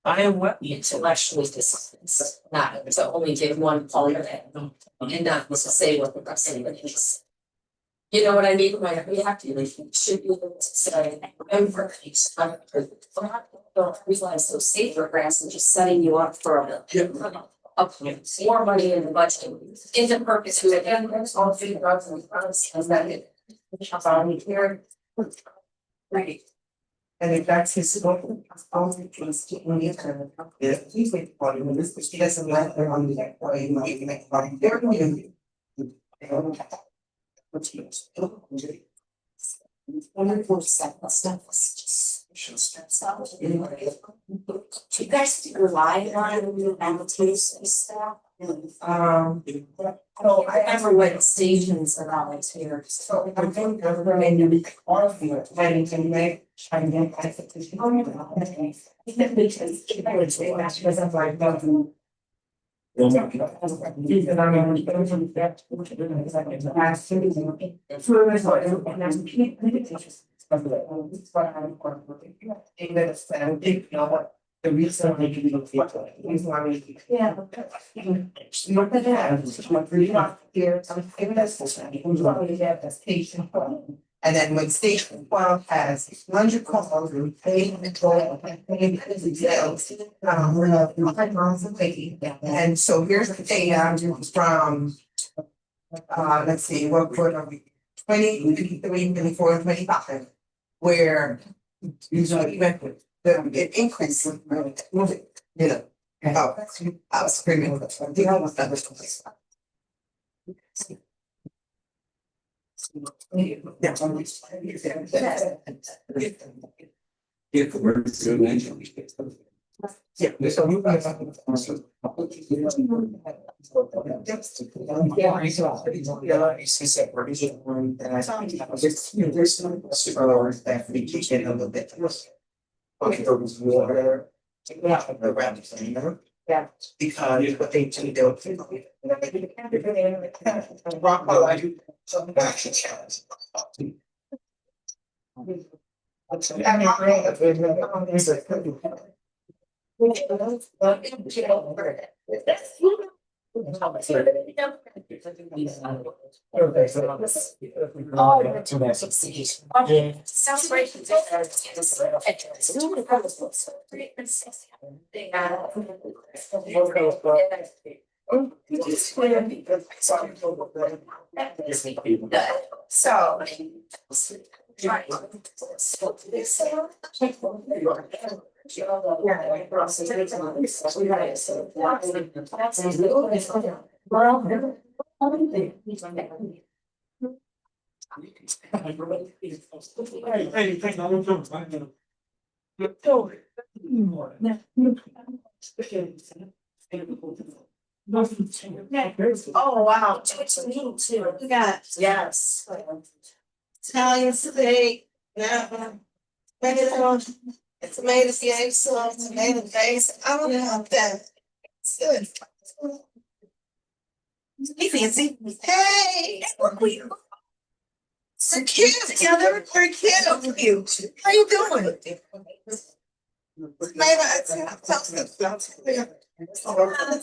I am what intellectually dishonest, not to only give one part of it and not to say what the rest of it is. You know what I mean? My reactive should be able to say, remember, things. Don't realize those safer grants and just setting you up for more money in the budget. In the purpose, who again, there's all three drugs and products, and that it. Here. Right. And if that's his scope, only things to only turn. If he's with body, he doesn't like her on the or you might make body. They're going to. 24/7 stuff is just. Do you guys rely on annotation stuff? So I remember when stations are volunteers. So I think everybody in all of you planning to make trying to get because because of like nothing. The reason they can look for the reason why we. Yeah. Look at that. We're not here, I'm giving us this. We have this patient. And then when station 12 has 100 calls, we pay the toll, and so here's the data from, let's see, what are we, 23, 24, 25, where usually it increased, you know. Oh, I was screaming. The almost understood. If we're so yeah, so you guys have yeah, because what they do, they'll rock some action challenge. Sounds great. So. Oh, wow. It's me too. We got, yes. Italian steak, yeah. It's tomato sauce, tomato base. I don't know that. It's good. Hey, Fancy. Hey, look, we. So cute. Yeah, they're very cute. How you doing? It's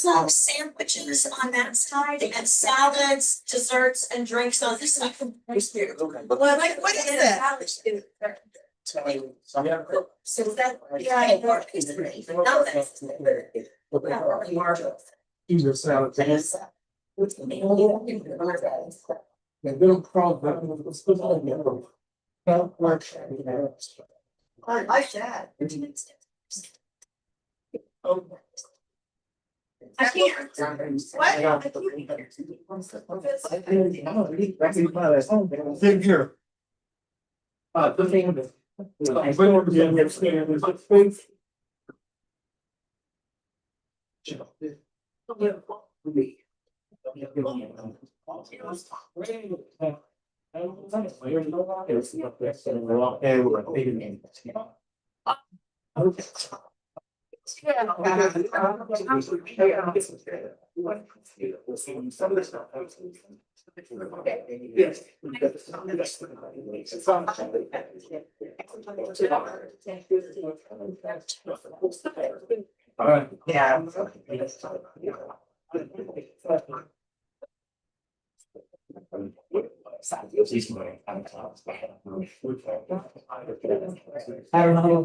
all sandwiches on that side and salads, desserts and drinks on this side. Well, like, what is that? So that, yeah, no, that's. These are salads. And they don't crawl back. I like that. I can't. What? Same here. The thing is. All right. Yeah. I don't know.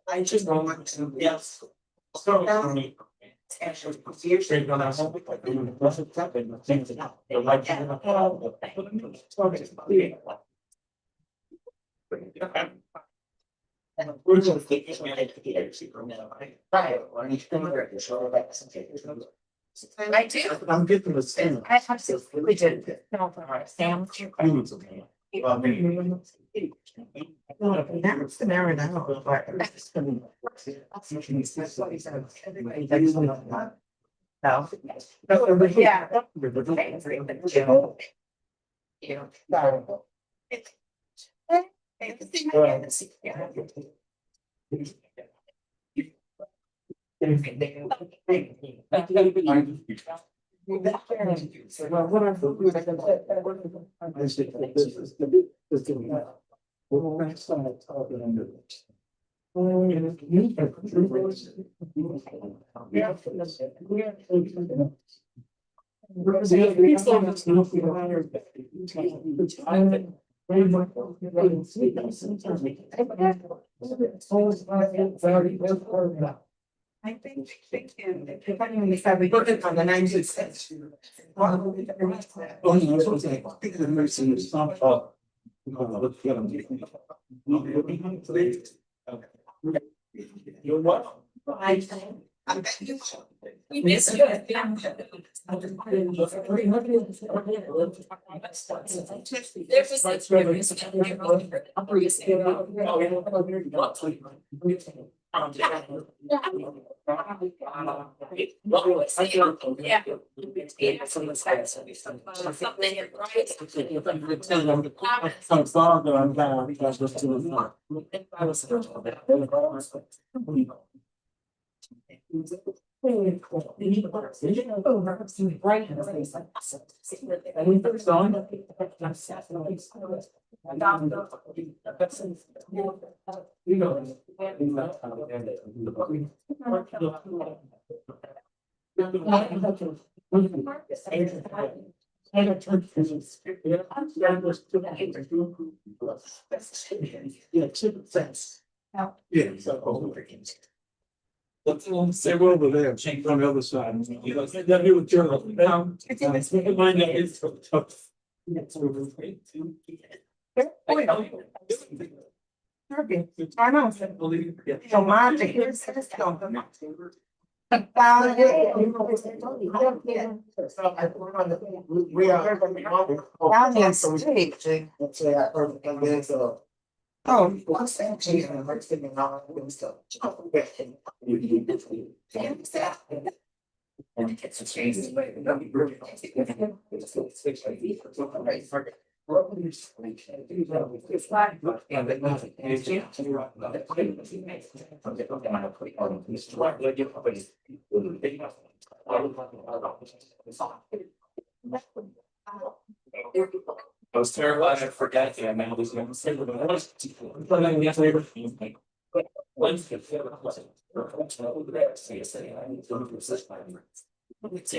I just want to, yes. I do. I'm getting the same. I absolutely did. No, Sam. That's the narrow down, but. No. Yeah. I think, depending on if I look at on the 96. Oh, no, it's okay. I think the nursing is not. You're what? I bet you. It's good. There's just like. I'm sorry that I'm down because it's too much. Yeah. Let's say we're over there, change on the other side. You know, then you would turn around. Mine is tough. I know. So mine, here's this one. We are. Down the street. Oh, what's actually. I was terrified I'd forget the amount of them. But I guess they were. What's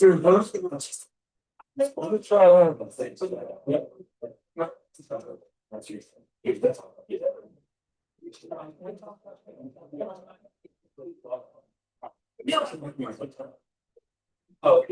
your most? Let's try one of things. Yeah. That's your. Oh.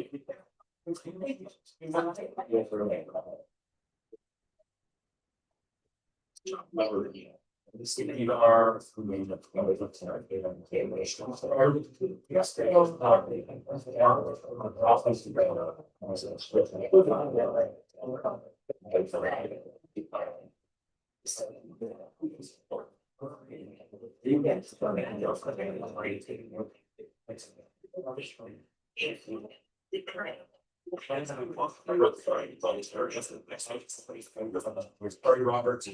Roberts,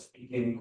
speaking.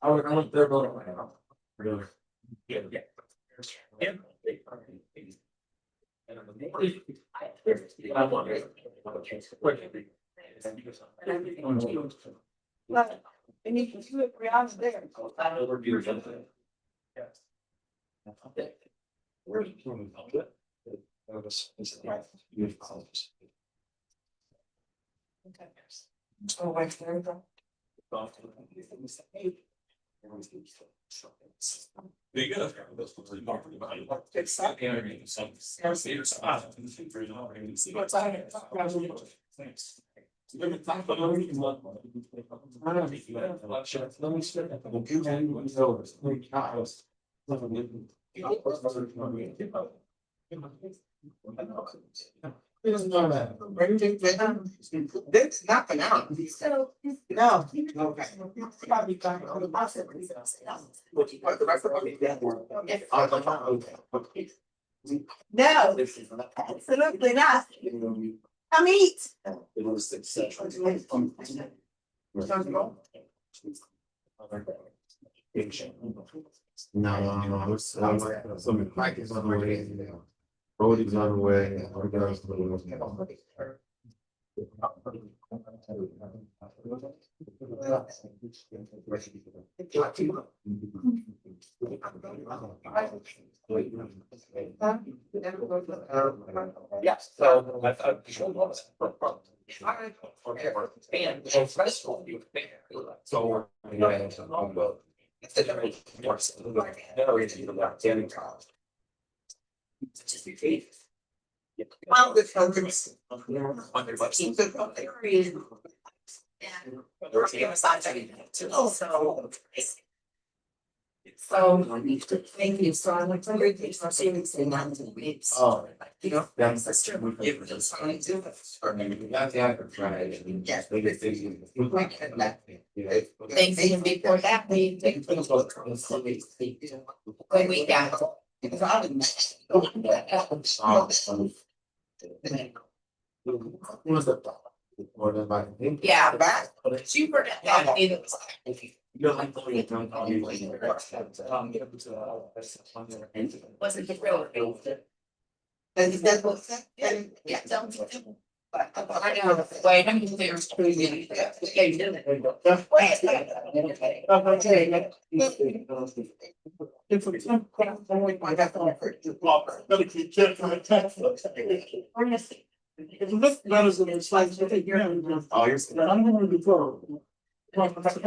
I'm there right now. Really? Yeah. Yeah. And you can do it 3 hours there. Oh, my friend. They get it's not. That's not for now. So. No. Okay. Probably back on the bus. No, absolutely not. Come eat. It was successful. No, some practice on the way. Road is on the way. Yes, so I thought. So. It's a different. Well, the focus. So, thank you, so I went to your case, I'm seeing this in weeks. Oh. You know, that's true. If it's something to do. Or maybe that's the other try. Yes. Thanks even before that, when we got. Was it? More than my. Yeah, super. Wasn't the real. And that's what. Yeah, don't. I know, wait, I'm there. Yeah, you did Oh, you're. That's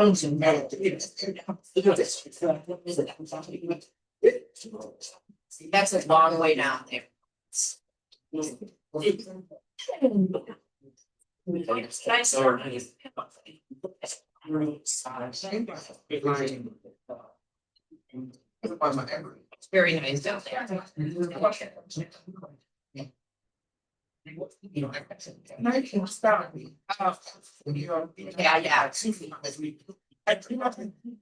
a long way down there. It's very nice down there. Yeah, yeah.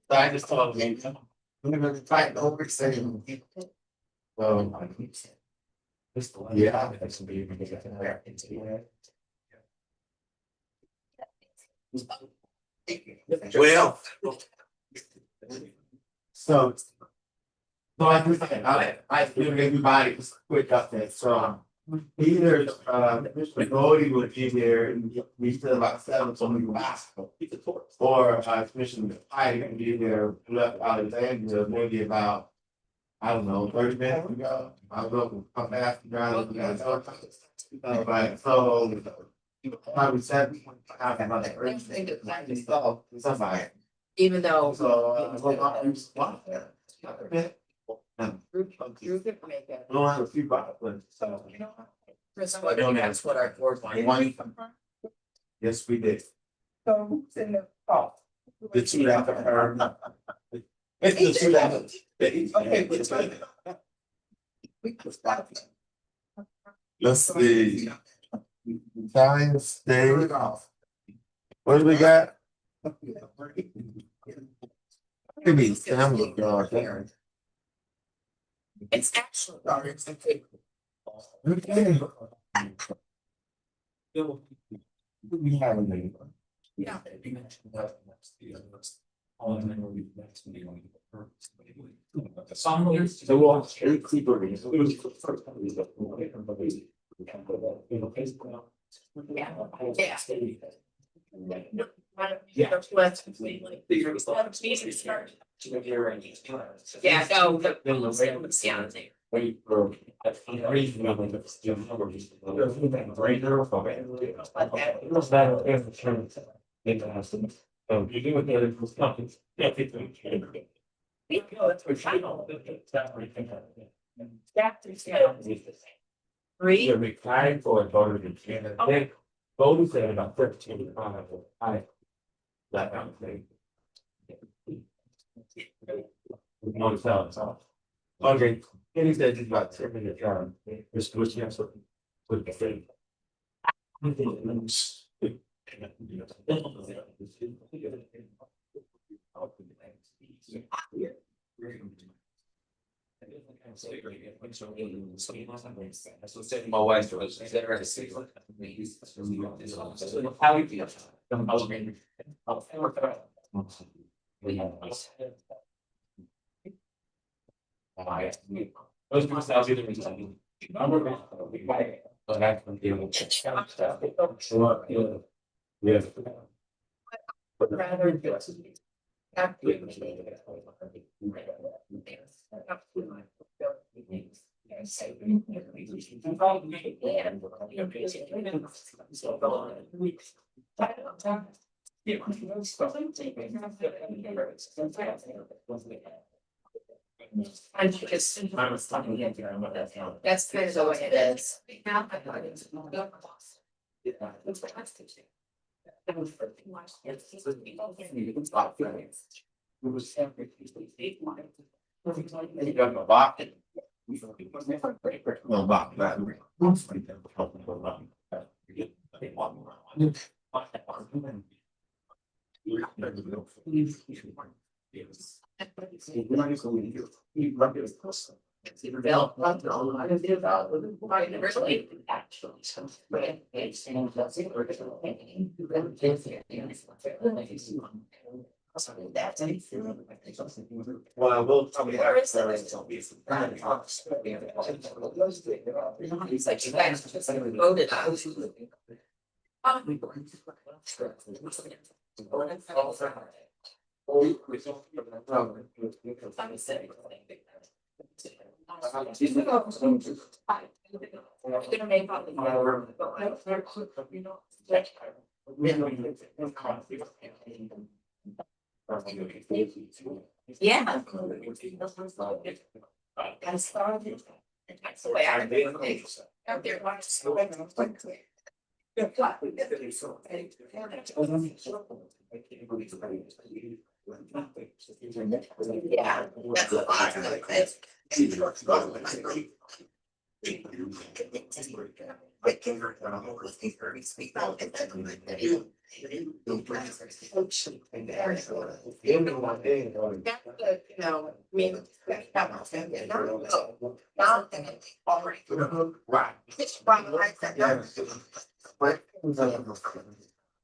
I just told him, I'm gonna fight over saying. Yeah. That's be. Well. So. So I do think, I give everybody a quick update, so. Either, Mr. Goldie would be there, we still about 7, so we can ask. Or, Commissioner Pike would be there, left Alexandria, maybe about. I don't know, 30 minutes ago, I'll go come back, drive, right, so. Probably 7, I have another urgent, somebody. Even though. So, we don't have a few bottles, so. Chris, I don't know, that's what our board wanted. Yes, we did. So who's in the, oh. The two that are. It's the two that. Okay, which one? We can stop. Let's see. Science Day. What do we got? Maybe family dog there. It's actually. Okay. We have a name. Yeah. So we'll street sleeper. Yeah. Yeah, no, the. Wait for. You do it there, it's nothing. Three. You're retired for a voter in Canada. They voters at about 13. I. That kind of thing. No, it's not. Okay, and he said it's about 10 minutes. Just what you have to. With the thing. My wife was there to see. How we feel. Those people sounds either reason. But I can deal with stuff. Sure. Yeah. Rather. I just. That's kind of the way it is. You got a box. No box, that. Well, we'll probably. It's like you guys just voted on. Yeah. I started. That's the way I do things. Out there, like, so I don't think so. Yeah. Yeah, that's a lot of things. Right. It's from like that.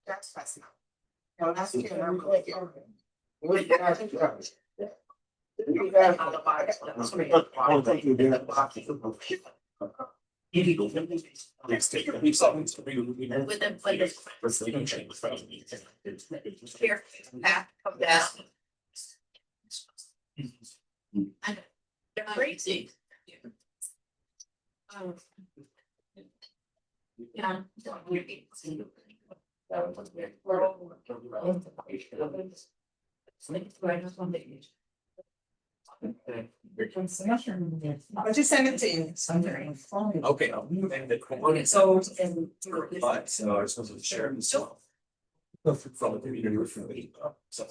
That's fast. No, that's good. I'm like, With them, here, back, come down. They're crazy. Yeah. I just send it to you. Okay. Okay, so, and. But, so I was supposed to share this. From the community referee. So.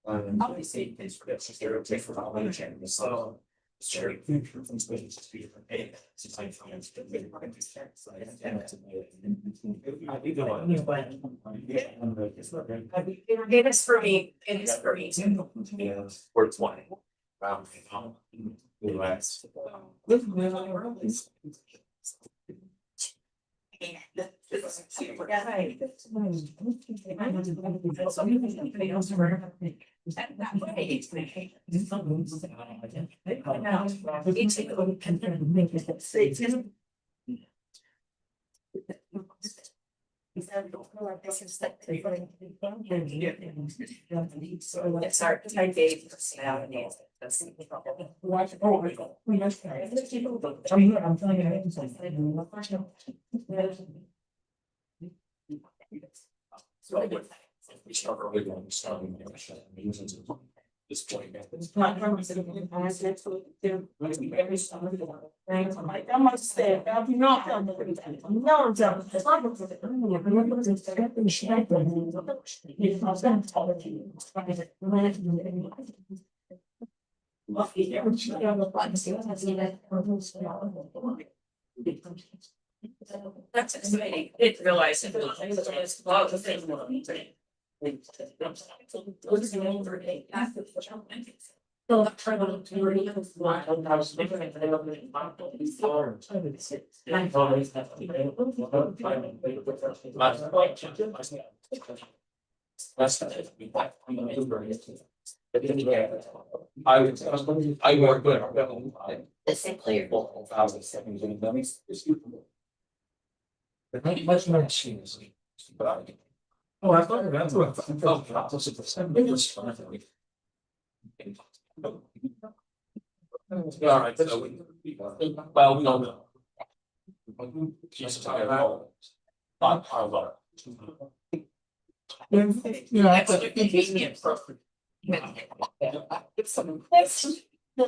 Obviously, it's just there for all the channels, so. Sharing food from space to be different. Since I find it's been very hard to check, so I have to. It is for me, it is for me. Yeah, or 20. Relax. It's our type A personality. That's the problem. We start early on, starting this point. That's exciting. Didn't realize it was a lot of things. What is the name for it? So I'm trying to read I was different than I I work with. the same player. But not much more machines. Oh, I thought that's what. All right, so well, we don't know. Just talk about.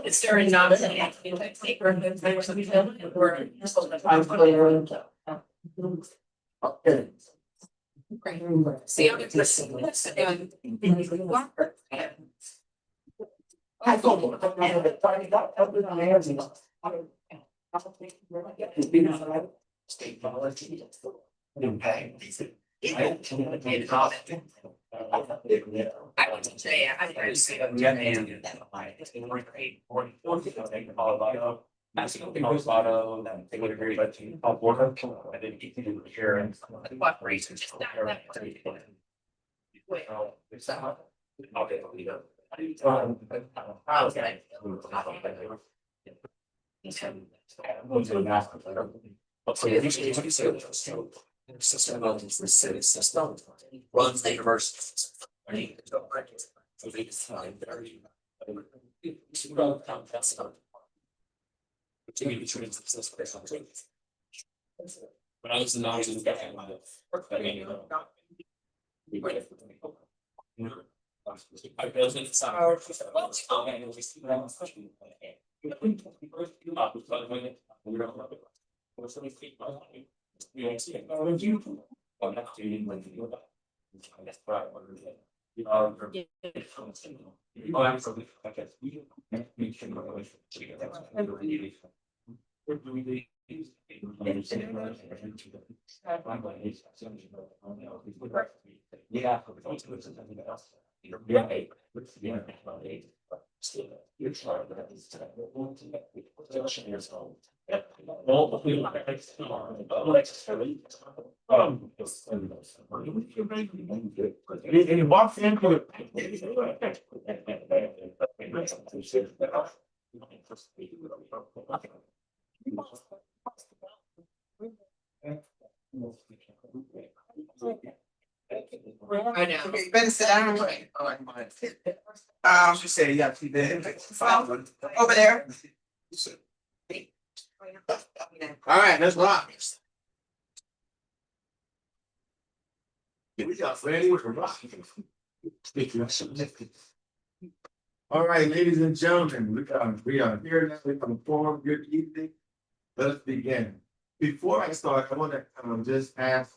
It's during not. See, other person. I told you. State policy. I want to say, I first. They would agree, but I'll work on, I didn't get to do here and. What reasons? Okay, I'll leave it. Okay. System of the city system runs the university. Continue to train successful. When I was in the guy, I built it some. Yeah. He walks into it. I know. Okay, you better sit down. She said, yeah, she did. Over there. All right, let's rock. We got Franny with the rock. All right, ladies and gentlemen, we are here now. We're going to form. Good evening. Let us begin. Before I start, I want to just ask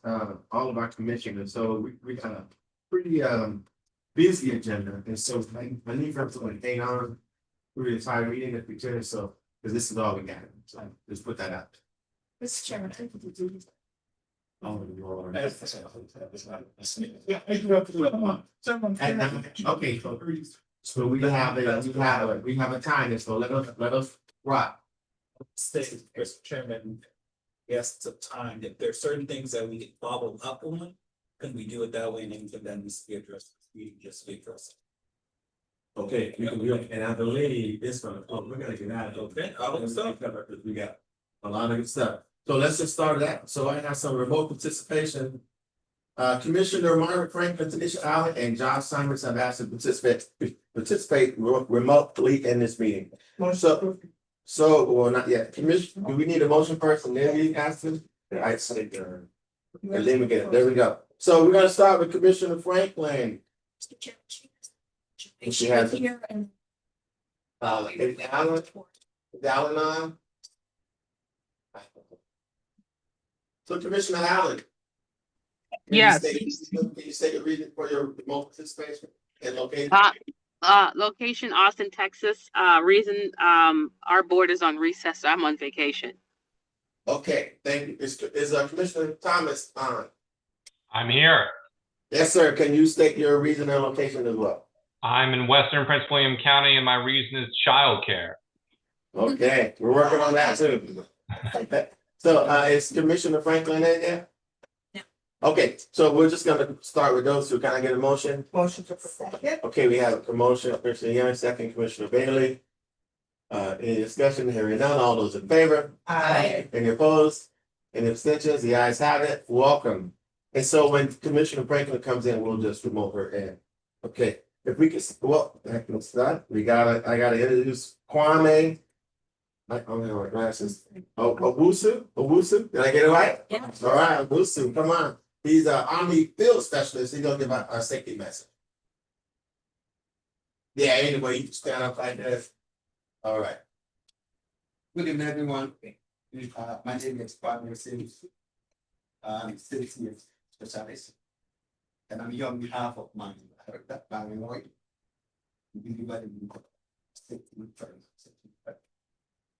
all of our commissioners. So we got a pretty busy agenda, and so I need for everyone to hang on through the entire meeting if we can. So because this is all we got. So just put that out. Mr. Chairman. Oh, Lord. Okay, so we have a time, so let us rock. State, Mr. Chairman, yes, it's a time, if there are certain things that we can follow up on, can we do it that way and then this be addressed, we just be addressed. Okay, we can do it, and I believe this one, we're gonna get out of it. Okay, I hope so. Because we got a lot of good stuff. So let's just start that. So I have some remote participation. Commissioner Margaret Franklin, Tanisha Allen, and Josh Simons have asked to participate remotely in this meeting. So, well, not yet. Commission, do we need a motion first and then we ask them? I say, and then we get it. There we go. So we're gonna start with Commissioner Franklin. Mr. Chairman, She has it. here and. Is Allen on? So Commissioner Allen. Yes. Can you say the reason for your remote participation and location? Location Austin, Texas. Reason our board is on recess, so I'm on vacation. Okay, thank you. Is Commissioner Thomas on? I'm here. Yes, sir. Can you state your reason and location as well? I'm in Western Prince William County and my reason is childcare. Okay, we're working on that too. So is Commissioner Franklin in there? Yeah. Okay, so we're just gonna start with those two. Can I get a motion? Motion to second. Okay, we have a motion, Commissioner Young, second, Commissioner Bailey. Any discussion? Hearing none, all those in favor? Aye. Any opposed? Any abstentions? The ayes have it. Welcome. And so when Commissioner Franklin comes in, we'll just remote her in. Okay, if we could, well, I can start. I gotta introduce Kwame. I only have my glasses. Oh, Owusu. Did I get it right? Yeah. All right, Owusu, come on. He's an Army field specialist. He's gonna give our safety message. Yeah, anyway, you can stand up like this. All right. Good evening, everyone. My name is Kwame Sims. Safety specialist. And I'm here on behalf of my director, Barry Lloyd. We deliver the safety training.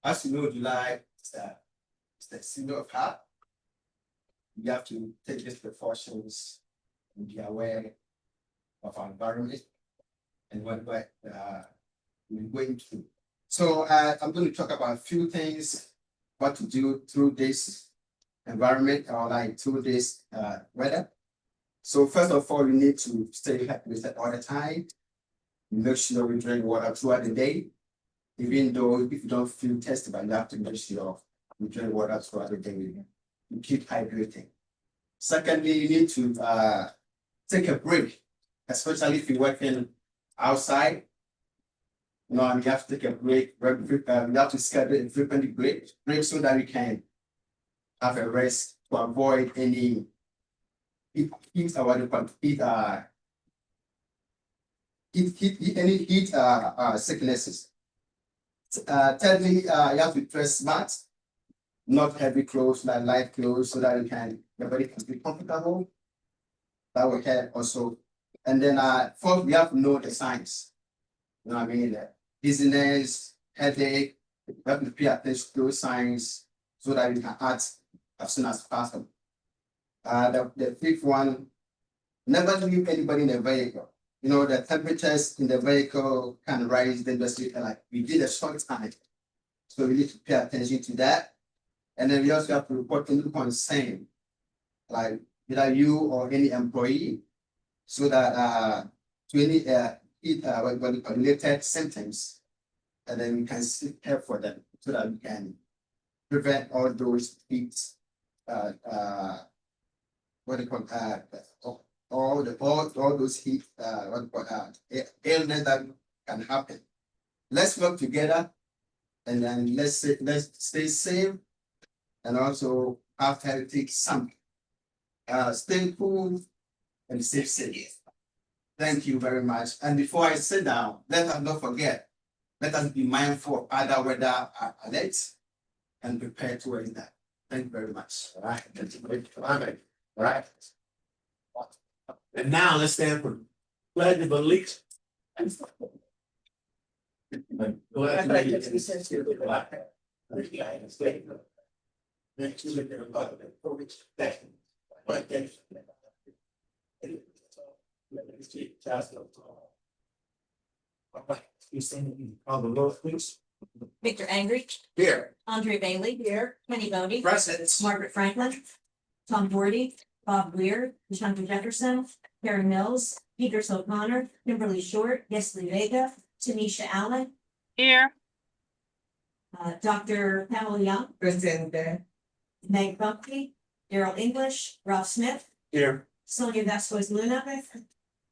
As you know, July is the season of heart. We have to take these precautions and be aware of our environment and what we're going through. So I'm going to talk about a few things, what to do through this environment or like through this weather. So first of all, we need to stay hydrated all the time. Make sure we drink water throughout the day. Even though if you don't feel thirsty, but you have to make sure you drink water throughout the day. You keep hydrating. Secondly, you need to take a break, especially if you're working outside. You know, and you have to take a break. You have to schedule a frequent break so that we can have a rest to avoid any heat any heat sicknesses. Thirdly, you have to dress smart, not heavy clothes, like light clothes, so that your body can be comfortable. That will help also. And then fourth, we have to know the signs. You know what I mean? Dizziness, headache, we have to pay attention to those signs so that we can act as soon as possible. The fifth one, never leave anybody in the vehicle. You know, the temperatures in the vehicle can rise dangerously, like we did a short time. So we need to pay attention to that. And then we also have to report any concern, like either you or any employee, so that to any related symptoms, and then we can seek help for them so that we can prevent all those heat what do you call all those heat illness that can happen. Let's work together, and then let's stay safe, and also have healthy something. Stay cool and stay safe. Thank you very much. And before I sit down, let us not forget, let us be mindful of other weather alerts and prepare towards that. Thank you very much. All right, that's a great comment. All right. And now let's stand for pledge of allegiance. Pledge of allegiance to the flag of the United States of America, to the republic for which it stands, one nation, all right, you stand on the Lord, please. Victor Angry, Here. Andre Bailey. Here. Kenny Boney. Present. Margaret Franklin. Tom Doherty, Bob Weir, Chandra Jefferson, Karen Mills, Peter O'Connor, Kimberly Short, Yesley Vega, Tanisha Allen, Here. Dr. Pamela Young, Present. Meg Bumpy, Daryl English, Ralph Smith, Here. Sonia Vasquez Luna,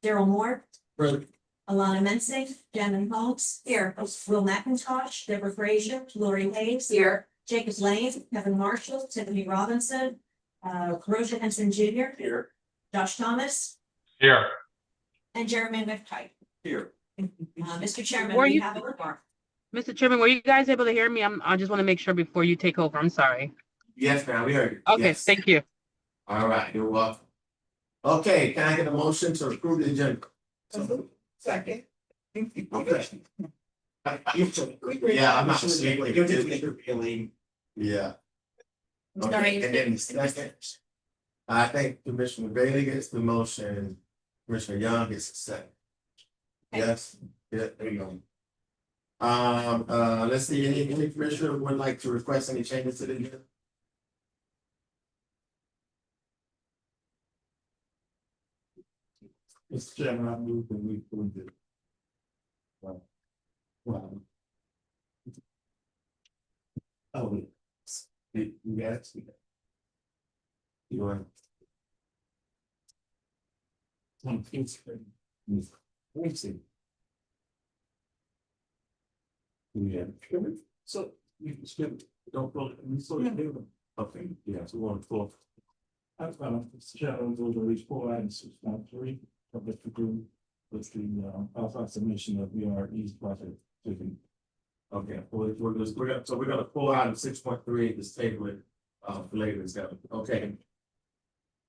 Daryl Moore, Present. Alana Mensing, Shannon Holmes, here, Will McIntosh, Deborah Frazier, Lori Hayes, here, Jacob Lane, Kevin Marshall, Tiffany Robinson, Rosa Henson Jr., Here. Josh Thomas, Here. and Jeremy McKay. Here. Mr. Chairman, Were we you- have a remark. Mr. Chairman, were you guys able to hear me? I just want to make sure before you take over. I'm sorry. Yes, ma'am, we heard you. Okay, Yes. thank you. All right, you're welcome. Okay, can I get a motion to approve the agenda? Second. Okay. Yeah, I'm not sure. Yeah. Okay, and then second. I think Commissioner Bailey gets the motion, Commissioner Young gets the second. Yes, yeah, there you go. Let's see, any commissioner would like to request any changes to the agenda? Mr. Chairman, I move that we approve it. Wow. Oh, wait. You got it? You want? Let me see. Yeah. So you can skip, don't vote, we still do. Okay, yeah, so we're on four. I've got a shadow of the report, item 6.3, subject to do with the outside submission of VRE's project to the. Okay, we're gonna pull out of 6.3 this table it for later, is that okay?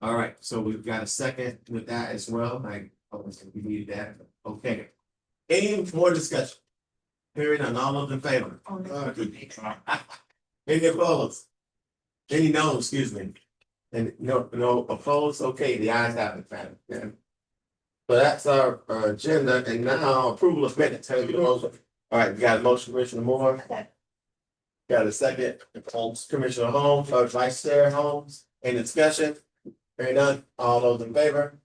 All right, so we've got a second with that as well, like, we need that, okay. Any more discussion? Hearing none, all those in favor? Any opposed? Any no, excuse me. And no opposed, okay, the ayes have it, fam. Yeah. So that's our agenda, and now approval of minutes, have you motion? All right, we got a motion, Commissioner Moore. Got a second, Commissioner Holmes, Vice Chair Holmes, any discussion? Hearing none, all those in favor?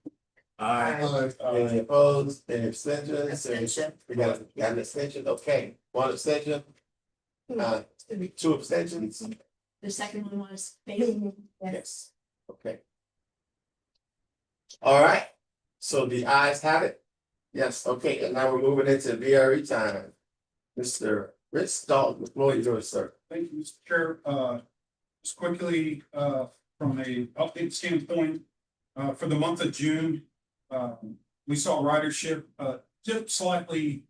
Aye. Any opposed, any abstentions? Abstention. We got an abstention, okay, one abstention. Two abstentions, The second one was Bailey. yes, okay. All right, so the ayes have it. Yes, okay, and now we're moving into VRE time. Mr. Rich Dalton, the floor is yours, sir. Thank you, Mr. Chair. Just quickly, from a update standpoint, for the month of June, we saw ridership, dipped slightly,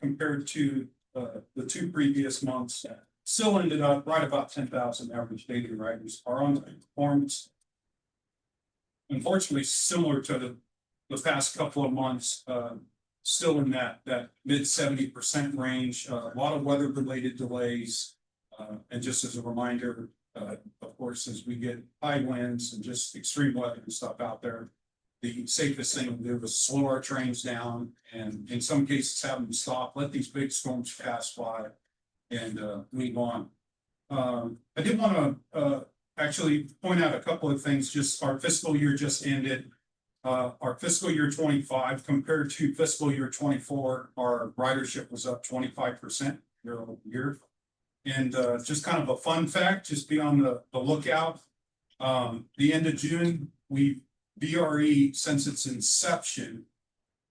compared to, the two previous months. Still ended up right about 10,000 average daily riders. Our on-time performance, unfortunately, similar to the past couple of months, still in that mid 70% range, a lot of weather related delays. And just as a reminder, of course, as we get high winds and just extreme weather and stuff out there, the safest thing to do is slow our trains down and in some cases have them stop, let these big storms pass by and move on. I did want to actually point out a couple of things. Just our fiscal year just ended. Our fiscal year 25 compared to fiscal year 24, our ridership was up 25% year over year. And just kind of a fun fact, just be on the lookout. The end of June, VRE since its inception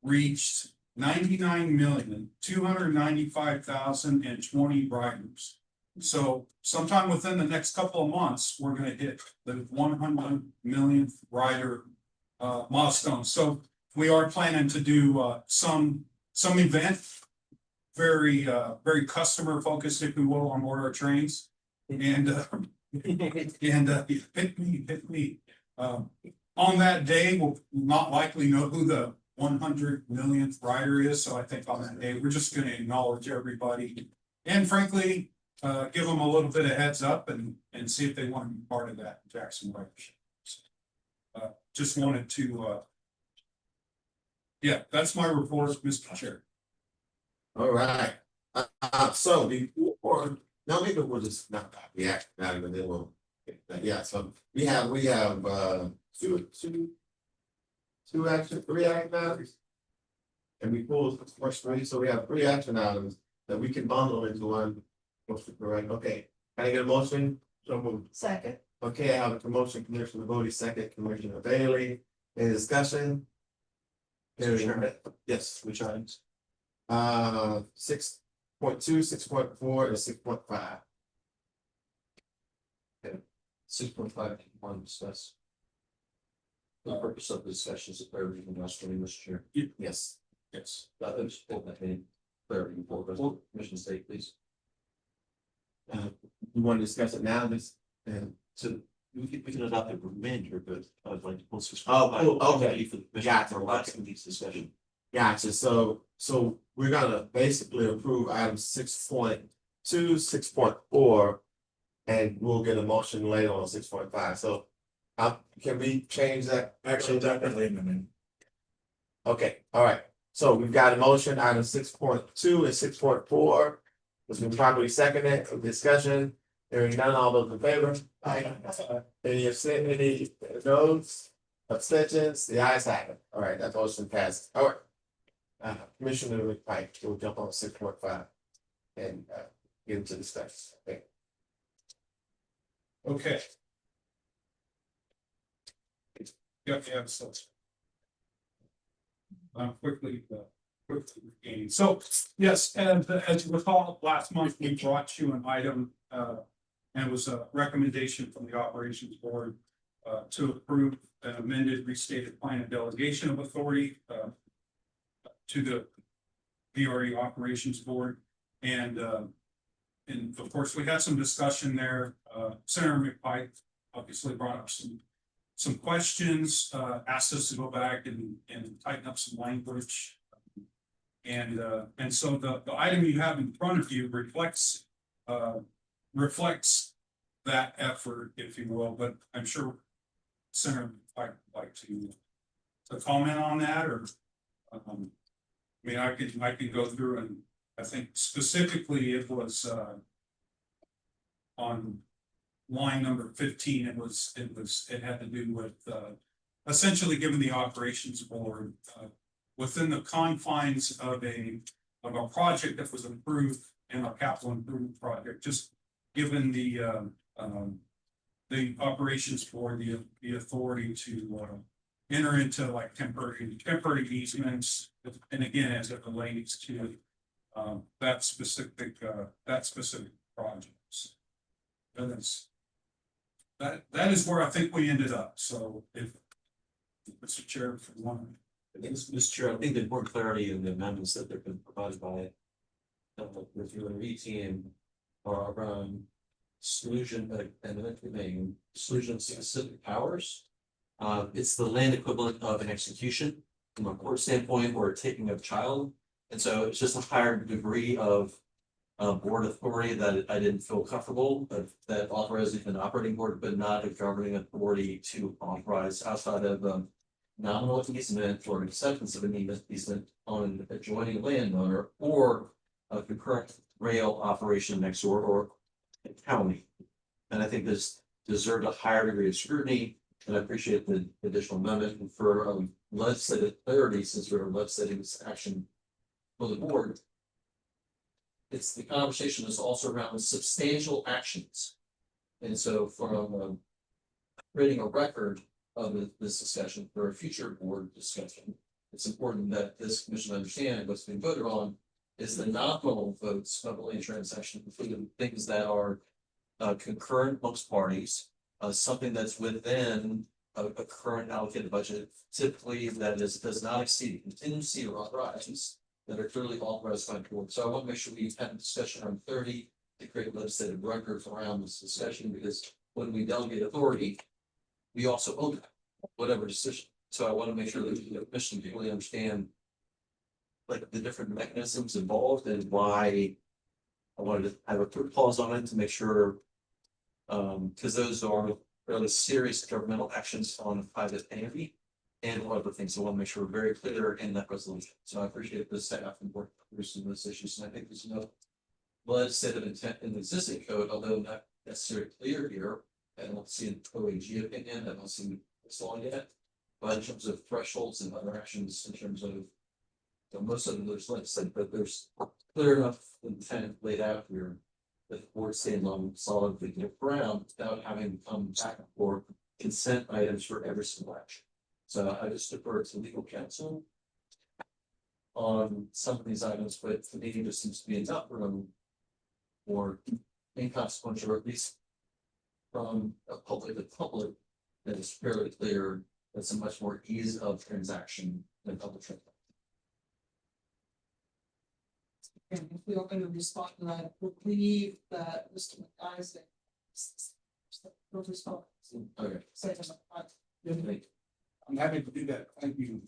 reached 99,295,020 riders. So sometime within the next couple of months, we're going to hit the 100 millionth rider milestone. So we are planning to do some event, very customer focused, if we will, on board our trains. And hit me. On that day, we'll not likely know who the 100 millionth rider is. So I think on that day, we're just going to acknowledge everybody and frankly, give them a little bit of heads up and see if they want to be part of that Jackson ridership. Just wanted to, yeah, that's my report, Mr. Chair. All right. So before, now maybe we'll just not react now, and then we'll, yeah, so we have three action items. And we pulled the first three, so we have 3 action items that we can bundle into one. Correct, okay. Can I get a motion? So moved. Second. Okay, I have a promotion, Commissioner Bodie, second, Commissioner Bailey. Any discussion? Yes. Which items? 6.2, 6.4, and 6.5. 6.5, one discuss. The purpose of this session is clarity from last meeting, Mr. Chair. Yes. Yes. That is clarity for Commission State, please. You want to discuss it now, this, and So we can adopt it remainder, but I would like to pull this. okay. For the commission Gotcha. for last week's discussion. Gotcha, so we're gonna basically approve items 6.2, 6.4. And we'll get a motion later on 6.5, so can we change that? Actually, definitely amendment. Okay, all right, so we've got a motion, item 6.2 and 6.4. It's been properly seconded for discussion. Hearing none, all those in favor? Aye. Any noes, abstentions, the ayes have it. All right, that motion passed. All right. Commissioner Pike, we'll jump on 6.5 and get into the steps. Okay. Okay. Yep, yeah, so. Quickly regaining. So, yes, and as you recall, last month we brought you an item, and it was a recommendation from the operations board to approve an amended restated plan of delegation of authority to the VRE operations board. And of course, we had some discussion there. Senator McPike obviously brought up some questions, asked us to go back and tighten up some language. And so the item you have in front of you reflects that effort, if you will, but I'm sure Senator McPike would like to comment on that, or I mean, I could go through, and I think specifically it was on line number 15. It had to do with essentially giving the operations board within the confines of a project that was approved in our capital improvement project, just given the operations board the authority to enter into like temporary easements, and again, as it relates to that specific projects. That is where I think we ended up. So if Mr. Chair, if you want to Mr. Chair, I think there's more clarity in the amendments that have been provided by the UNV team are around solution and the name solution specific powers. It's the land equivalent of an execution from a court standpoint or taking of child. And so it's just a higher degree of board authority that I didn't feel comfortable, but that authorizing an operating board, but not a governing authority to authorize outside of nominal easement or acceptance of an easement on an adjoining landowner or a concurrent rail operation next door or a county. And I think this deserved a higher degree of scrutiny, and I appreciate the additional amendment for legislative clarity since we're legislating this action for the board. It's the conversation is also around substantial actions. And so from creating a record of this discussion for a future board discussion, it's important that this commission understand what's being voted on is the nominal votes of the land transaction, including things that are concurrent amongst parties, something that's within a current allocated budget, typically that does not exceed contingency or authorizations that are clearly authorized by the board. So I want to make sure we have a discussion on 30 to create legislative records around this discussion, because when we delegate authority, we also own that, whatever decision. So I want to make sure that the commission can really understand like the different mechanisms involved and why I wanted to have a quick pause on it to make sure, because those are fairly serious governmental actions on private entity and other things. So I want to make sure we're very clear in that resolution. So I appreciate the staff and work pursuing this issues. And I think there's no legislative intent in the existing code, although not necessarily clear here. I don't see an OAG opinion, I don't see this law yet. But in terms of thresholds and other actions, in terms of most of them, there's legislative, but there's clear enough intent laid out here that the board stands on solid legal ground without having to come back for consent items for every single action. So I just defer to legal counsel on some of these items, but for me, there seems to be enough room for inconsequential, or at least from a public to public, that is fairly clear. That's a much more ease of transaction than public transaction. And if we are going to respond to that, we believe that Mr. McIsaac. Okay. I'm happy to do that. Thank you.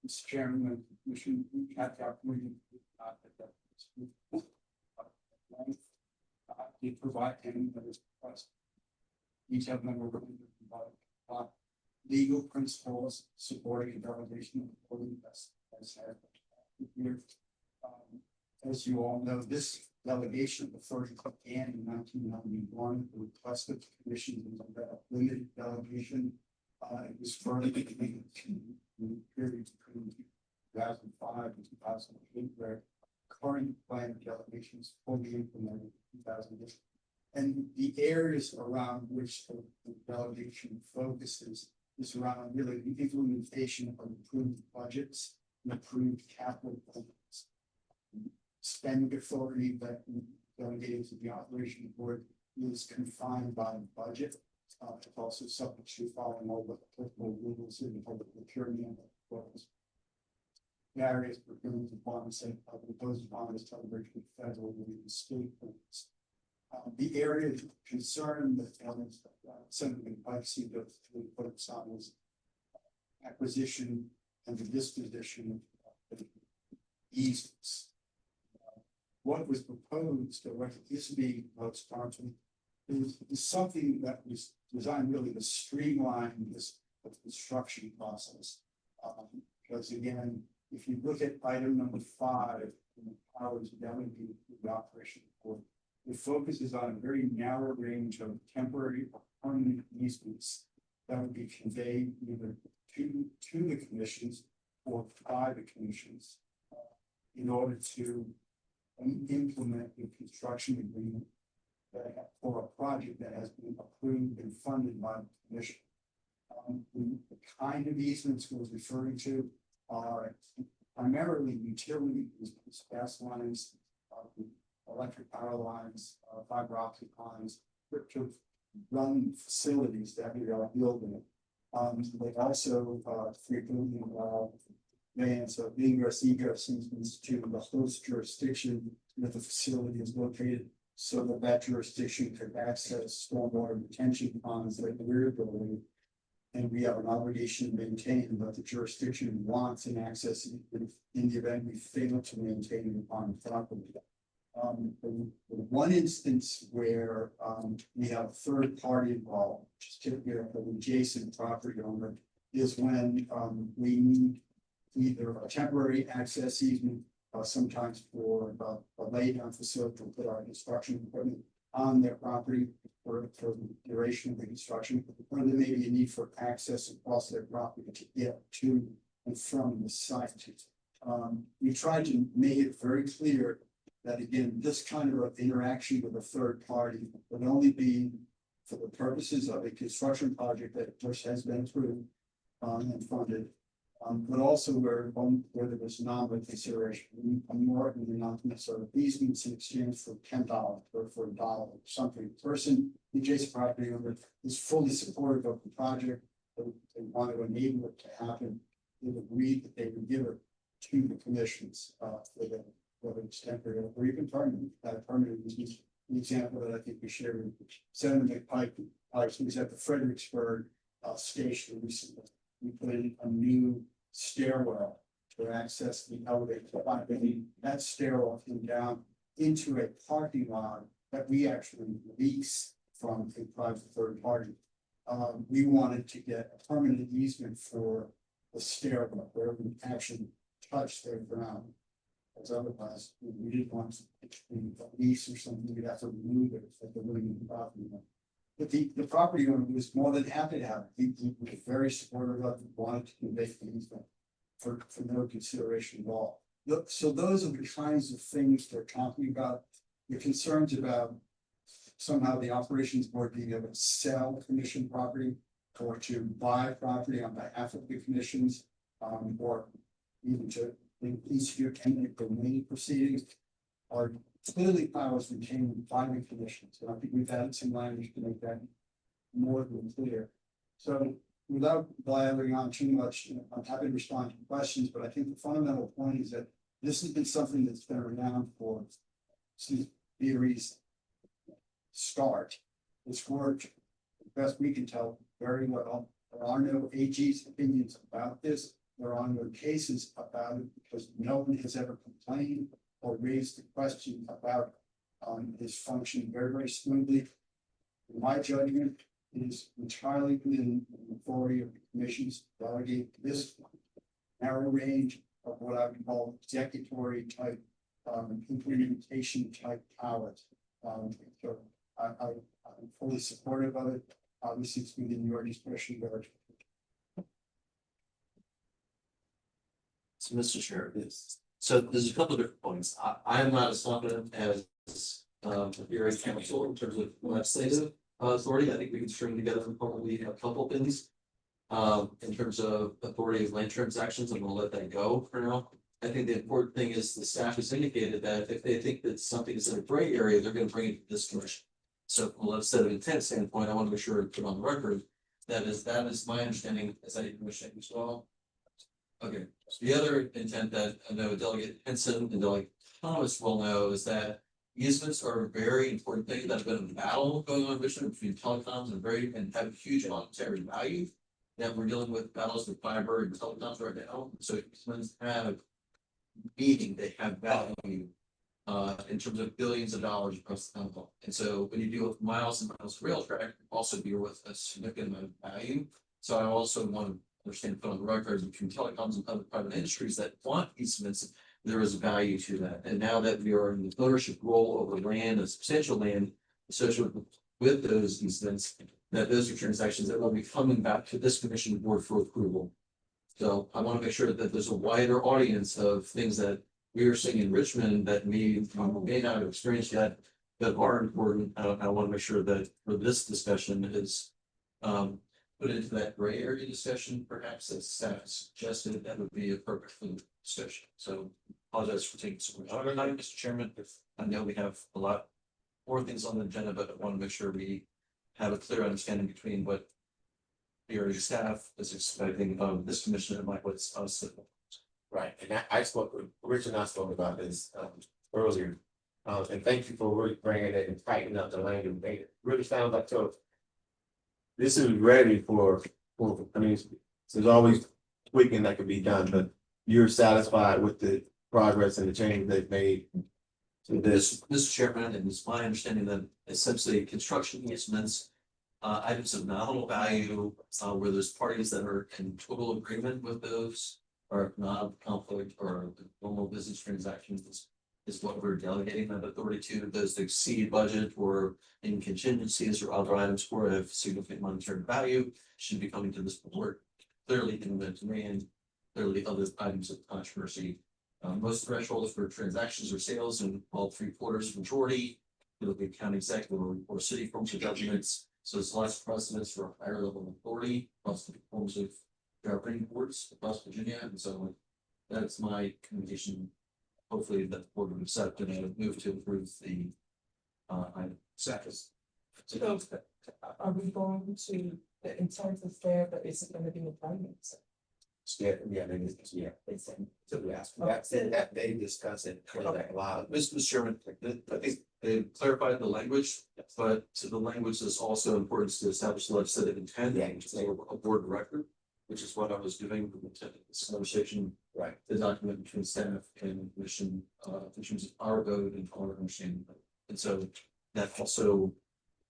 Mr. Chairman, and Commission, we had the opportunity to provide him with his request. Detailed memorandum about legal principles supporting a delegation of authority as here. As you all know, this delegation of authority began in 1991. The request of the commission was a limited delegation. It was further continued in the period between 2005 and 2008, where current plan delegations fully implemented in 2008. And the areas around which the delegation focuses is around really the implementation of approved budgets and approved capital plans. Spending authority that delegated to the operation board is confined by budget. It's also subject to following all the applicable rules in the public procurement laws. Various procurement departments and proposed bonds coverage with federal and state plans. The area of concern that Senator Pikesy goes to focus on is acquisition and the disposition of easements. What was proposed, or what is being sponsored, is something that was designed really to streamline this construction process. Because again, if you look at item number 5 in the powers delegated to the operation report, it focuses on a very narrow range of temporary or permanent easements that would be conveyed either to the commissions or by the commissions in order to implement the construction agreement for a project that has been approved and funded by the commission. The kind of easements we're referring to are primarily utilities, gas lines, electric power lines, fiber optic lines, to run facilities that we are building They also, frequently, grants of ingress egress easements to the host jurisdiction that the facility is located. So that that jurisdiction could access stormwater retention ponds like we're building. And we have an obligation to maintain what the jurisdiction wants and access in the event we fail to maintain the pond properly. The one instance where we have a third party involved, which is typically an adjacent property owner, is when we need either a temporary access easement, sometimes for a laydown facility to put our construction equipment on their property for the duration of the construction, or there may be a need for access across their property to get to and from the site. We tried to make it very clear that again, this kind of interaction with a third party would only be for the purposes of a construction project that of course has been approved and funded. But also where there was nominal consideration, more than not necessarily easements in exchange for $10 or for $1 or something. The person, the adjacent property owner, is fully supportive of the project. They want to enable it to happen. They've agreed that they would give it to the commissions for the whether it's temporary or even permanent. Permanent is an example that I think we shared with Senator Pike. He was at the Fredericksburg station recently. We put in a new stairwell to access the elevator. That stairwell came down into a parking lot that we actually lease from a private third party. We wanted to get a permanent easement for the stairwell where we actually touch their ground. As otherwise, we didn't want to lease or something, we'd have to remove it at the living property. But the property owner was more than happy to have it. He was very supportive of it, wanted to convey things for no consideration at all. So those are the kinds of things they're talking about. The concerns about somehow the operations board being able to sell commission property or to buy property on behalf of the commissions, or even to institute eminent domain proceedings are clearly powers retained by the commissions. And I think we've added some language to make that more than clear. So without blathering on too much, I'm happy to respond to questions, but I think the fundamental point is that this has been something that's been around for since Beery's start. It's worked, the best we can tell, very well. There are no AG's opinions about this. There are no cases about it because no one has ever complained or raised the question about this functioning very, very smoothly. In my judgment, it is entirely within the authority of the commissions to delegate this narrow range of what I would call executory type, implementation type powers. So I'm fully supportive of it. Obviously, it's within your discretion, but So, Mr. Chair, so there's a couple of different points. I am not as confident as your council in terms of legislative authority. I think we can string together probably a couple of things. In terms of authority of land transactions, I'm gonna let that go for now. I think the important thing is the staff has indicated that if they think that something is in a gray area, they're gonna bring it to this commission. So from a legislative intent standpoint, I want to make sure to put on the record that is my understanding as I commission as well. Okay, so the other intent that I know Delegate Henson and Delegate Thomas will know is that easements are a very important thing that have been a battle going on in Michigan between telecoms and have a huge monetary value. That we're dealing with battles with fiber and telecoms right now. So easements have meaning, they have value in terms of billions of dollars across the country. And so when you deal with miles and miles of rail track, you also deal with a significant amount of value. So I also want to understand, put on the record between telecoms and other private industries that want easements, there is value to that. And now that we are in the ownership role over land, a substantial land associated with those easements, that those are transactions that will be coming back to this commission board for approval. So I want to make sure that there's a wider audience of things that we are seeing in Richmond that may not have experienced yet, that are important. I want to make sure that for this discussion is put into that gray area discussion, perhaps as staff suggested, that would be appropriate for the discussion. So apologize for taking so much longer time, Mr. Chairman. I know we have a lot more things on the agenda, but I want to make sure we have a clear understanding between what PRTC staff is expecting of this commission and likewise us. Right, and I spoke, Rich and I spoke about this earlier. And thank you for really bringing it and tightening up the language, made it really sounds like, so. This is ready for, I mean, there's always tweaking that could be done, but you're satisfied with the progress and the change they've made. To this, Mr. Chairman, and it's my understanding that essentially construction easements, items of nominal value, where there's parties that are in total agreement with those, or not conflict or normal business transactions is what we're delegating that authority to. Those that exceed budget or in contingencies or other items or have significant monetary value should be coming to this board. Clearly in the demand, clearly other items of controversy. Most thresholds for transactions or sales in all 3/4 majority, the county executive or city forms of governments. So there's lots of precedents for a higher level of authority, plus the forms of governing boards across Virginia. And so that's my communication. Hopefully that the board will accept and I would move to approve the item. Second. So, are we going to, the intent is there, but is it gonna be a primary? yeah, yeah. So we asked, that they discuss it, a lot of. Mr. Chairman, I think they clarified the language, but to the language is also important to establish legislative intent. So a board record, which is what I was doing with this conversation. Right. The document between staff and commission, in terms of our vote and our understanding. And so that also,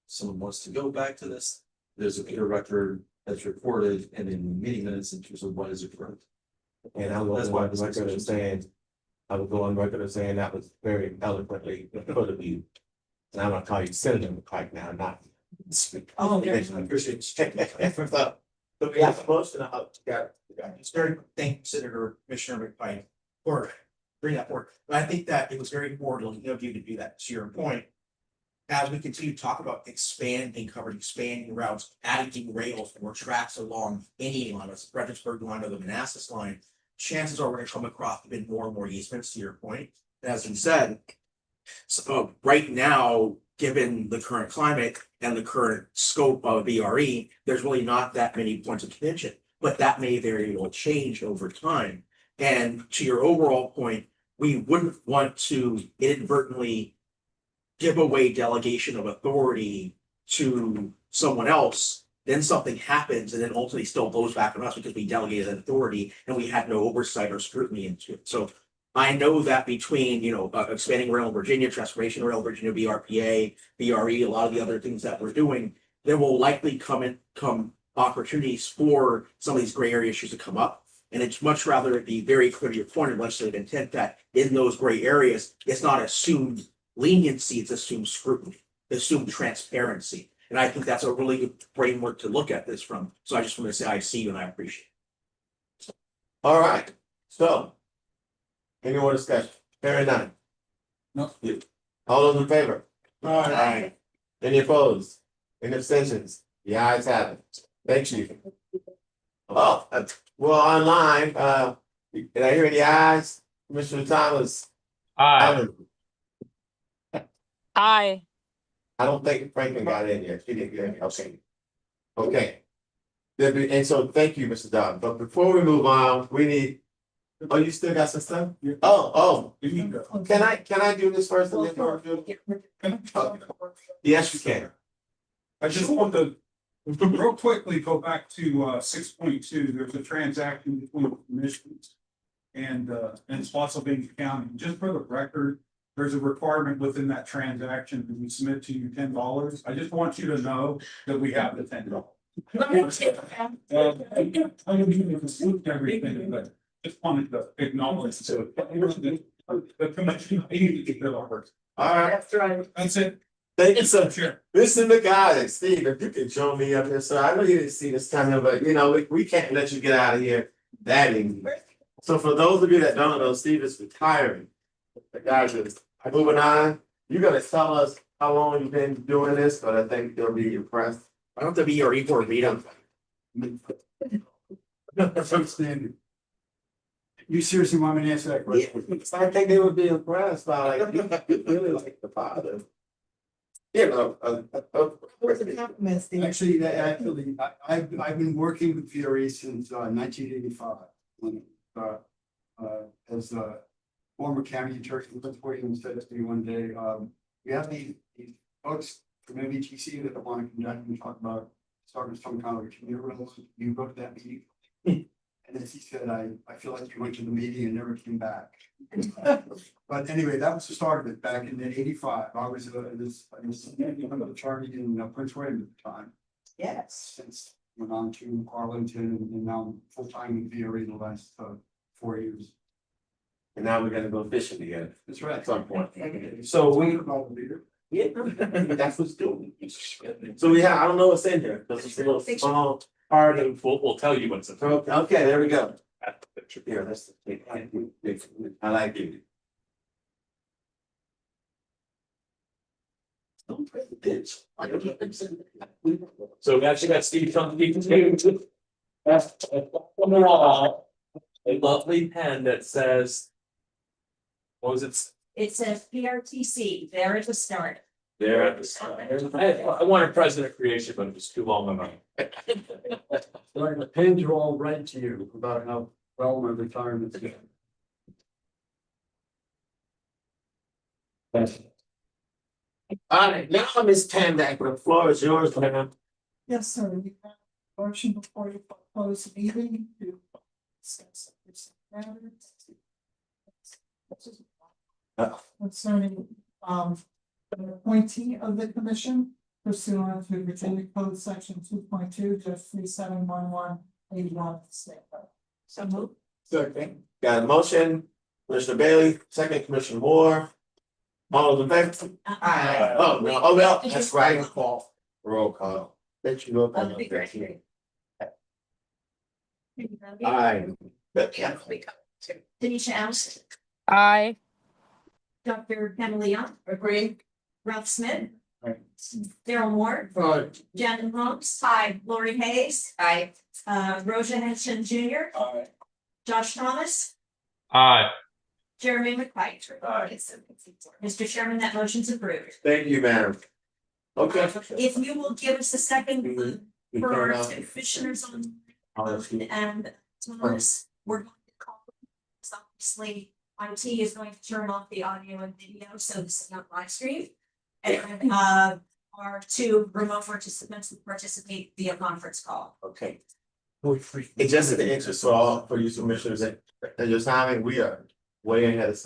someone wants to go back to this, there's a clear record that's recorded and in meeting minutes in terms of what is occurred. And I was on record of saying, I would go on record of saying that was very eloquently put of you. And I'm gonna call you Senator McPike now, not. Oh, I appreciate you. So we have a motion out, It's very, thank Senator Commissioner McPike for bringing that forward. But I think that it was very important of you to do that, to your point. As we continue to talk about expanding coverage, expanding routes, adding rails, more tracks along any line, the Fredericksburg line or the Manassas line, chances are we're gonna come across even more and more easements, to your point. As you said, so right now, given the current climate and the current scope of BRE, there's really not that many points of contention, but that may very well change over time. And to your overall point, we wouldn't want to inadvertently give away delegation of authority to someone else, then something happens and then ultimately still blows back on us because we delegated that authority and we had no oversight or scrutiny into it. So I know that between, expanding rail in Virginia, transformation rail, Virginia, BRPA, BRE, a lot of the other things that we're doing, there will likely come opportunities for some of these gray area issues to come up. And it's much rather be very clear to your point of legislative intent that in those gray areas, it's not assumed leniency, it's assumed scrutiny, assumed transparency. And I think that's a really good framework to look at this from. So I just want to say I see you and I appreciate it. all right, so. Any more discussion? Hearing none. No. All those in favor? Aye. Any opposed? Any abstentions? The ayes have it. Thank you. Oh, well, online, did I hear any ayes? Commissioner Thomas? Aye. Aye. I don't think Franklin got in yet. She didn't get in. Okay. Okay. And so thank you, Mr. Dodd. But before we move on, we need. Oh, you still got some stuff? Oh. Can I do this first? And then yes, you can. I just want to real quickly go back to 6.2. There's a transaction between the commissions and Spotsylvania County. Just for the record, there's a requirement within that transaction that we submit to you $10. I just want you to know that we have the $10. I'm gonna be everything, but just wanted to acknowledge the commission. All right. That's right. That's it. Thank you, sir. Sure. Listen to guys, Steve, if you can show me up here, sir. I know you didn't see this coming, but we can't let you get out of here that easy. So for those of you that don't know, Steve is retiring. The guys is moving on. You're gonna tell us how long you've been doing this, but I think they'll be impressed. I don't have to be your E4 meetup. You seriously want me to answer that question? I think they would be impressed by you really like the father. Actually, I've been working with VRE since 1985. When as a former county attorney, Prince William said to me one day, we have these folks from MVTC that want to conduct and talk about starting some kind of a community. You go to that meeting. And as he said, I feel like you went to the meeting and never came back. But anyway, that was the start of it back in '85. I was the attorney in Prince William at the time. Yes. Since went on to Arlington and now I'm full-time with VRE the last 4 years. And now we're gonna go fishing together That's right. at some point. So we, Leader. yeah, that's what's doing. So we have, I don't know what's in here, because it's a little small part of. We'll tell you what's in. Okay, there we go. Here, that's, I like it. Don't play the pitch. So we actually got Steve on the a lovely pen that says. What was it? It says PRTC there at the start. There at the start. I wanted President Creation, but it was too long of a. Right, the pins are all read to you about how well my retirement's going. All right, now Ms. Tandak, the floor is yours, ma'am. Yes, sir, we have a motion before you close the meeting to discuss this matter. Concerning, the appointee of the commission pursuant to Virginia Code Section 2.2, just 371181. So move. Second. Got a motion, Commissioner Bailey, second Commissioner Moore. All of them favor? Aye. Oh, no, oh, well, that's right. Roll call. Let you go. That'd be great. Aye. Denisha Allen, Aye. Dr. Emily Young, Agree. Ralph Smith. Aye. Daryl Moore, Aye. Shannon Holmes. Hi. Lori Hayes, Aye. Rosa Henson Jr., Aye. Josh Thomas, Aye. Jeremy McPike. Aye. Mr. Chairman, that motion's approved. Thank you, ma'am. Okay. If you will give us a second We for turn our on- commissioners on Oh, and Thomas, we're going to call. Obviously, IT is going to turn off the audio and video, so this is not live stream. And our two remote participants will participate via conference call. Okay. It's just in the interest for all, for you commissioners and your timing, we are way ahead of.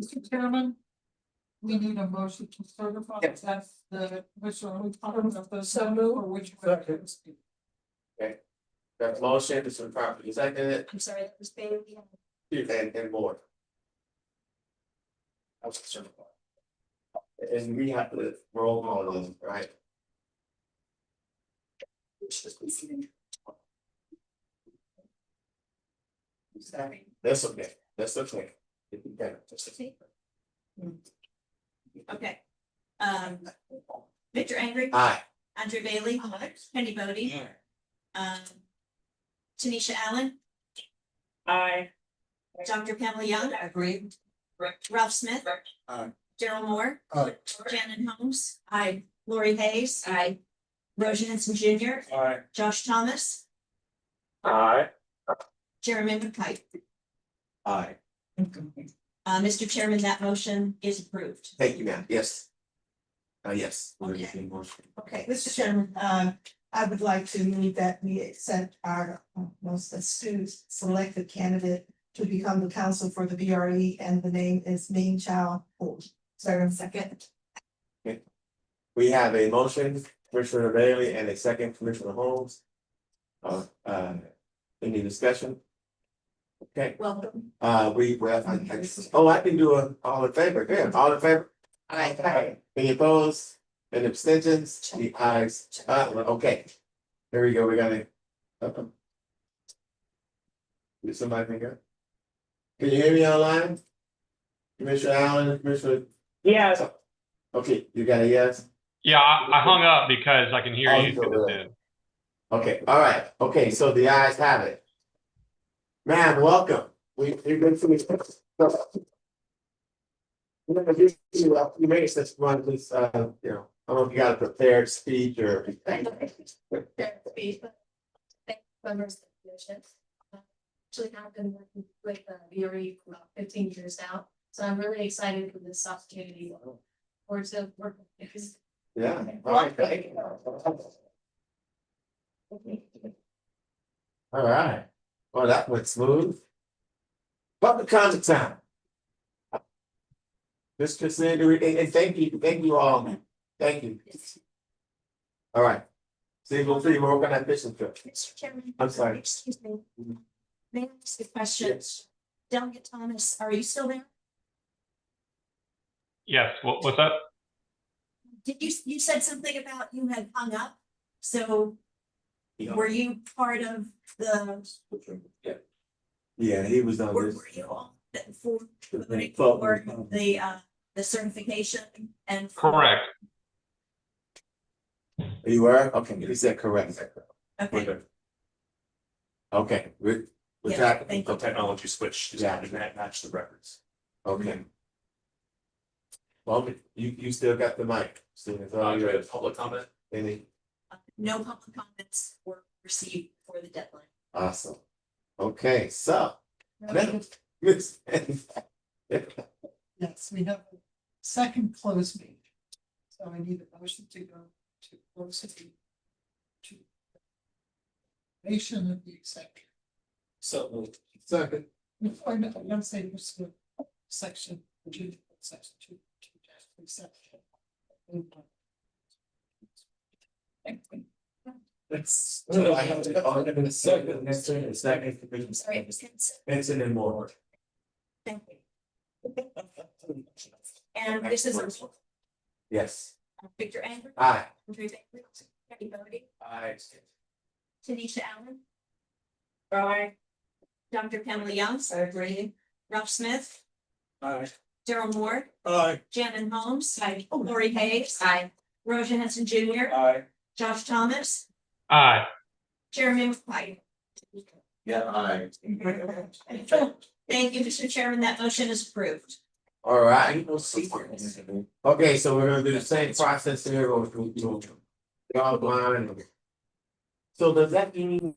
Mr. Chairman, we need a motion to certify Yes. that the Commissioner of the So moved. for which. That motion is properly seconded I'm sorry, that was Bailey. and more. I was certified. And we have to roll all of them, right? Sorry. That's okay, that's okay. Okay. Victor Angry. Aye. Andrew Bailey. Penny Bodie. Tanisha Allen. Aye. Dr. Pamela Young. Agreed. Ralph Smith. Aye. Gerald Moore. Aye. Shannon Holmes. Aye. Lori Hayes. Aye. Rosie Henson Jr. Aye. Josh Thomas. Aye. Jeremy McKnight. Aye. Mr. Chairman, that motion is approved. Thank you, ma'am, yes. Yes. Okay. Okay, Mr. Chairman, I would like to move that we accept our most astute selected candidate to become the counsel for the BRE, and the name is Ming Chow. Second. We have a motion, Commissioner Bailey, and a second, Commissioner Holmes. Any discussion? Okay, Welcome. I can do a all in favor, yeah, all in favor? Aye. Any opposed? Any abstentions? The ayes, okay. Here we go, we got it. Did somebody think it? Can you hear me online? Commissioner Allen, Commissioner? Yes. Okay, you got a yes? Yeah, I hung up because I can hear Oh, you. you go ahead. Okay, all right, okay, so the ayes have it. Ma'am, welcome. We've been through this. You made us run this, I don't know if you got a prepared speech or. Members of the commission. Actually, I've been working with BRE for about 15 years now, so I'm really excited for this opportunity. Or to work with this. Yeah, all right, thank you. All right, well, that went smooth. Public comment time. Mr. Sanders, and thank you all, thank you. All right. Single fee, we're gonna have fishing trip. Mr. Chairman. I'm sorry. Excuse me. May I ask a question? Yes. Delegate Thomas, are you still there? Yes, what's up? Did you said something about you had hung up? So were you part of the, Yeah, he was on were this. you on for voting Well, for the certification and? Correct. You were, okay, he said correct. Okay, Okay, with Yeah, that. thank you. Technology switch, yeah, that match the records. Okay. Well, you still got the mic. Public comment? Any? no public comments were received for the deadline. Awesome. Okay, so. Yes, we have a second close meeting. So I need a motion to go to close the meeting. To nation of the executive. So. Second. I'm gonna say this section, section 2. Let's. I have to, a second, next turn, a second. Sorry, it was consent. Benson and Moore. Thank you. And this is Yes. Victor Angry. Aye. Andrew Bailey. Penny Bodie. Aye. Tanisha Allen. Aye. Dr. Pamela Young. I agree. Ralph Smith. Aye. Daryl Moore. Aye. Shannon Holmes. Lori Hayes. Rosie Henson Jr. Aye. Josh Thomas. Aye. Jeremy McKnight. Yeah, aye. Thank you, Mr. Chairman. That motion is approved. All right. Okay, so we're gonna do the same process here. Y'all blind. So does that mean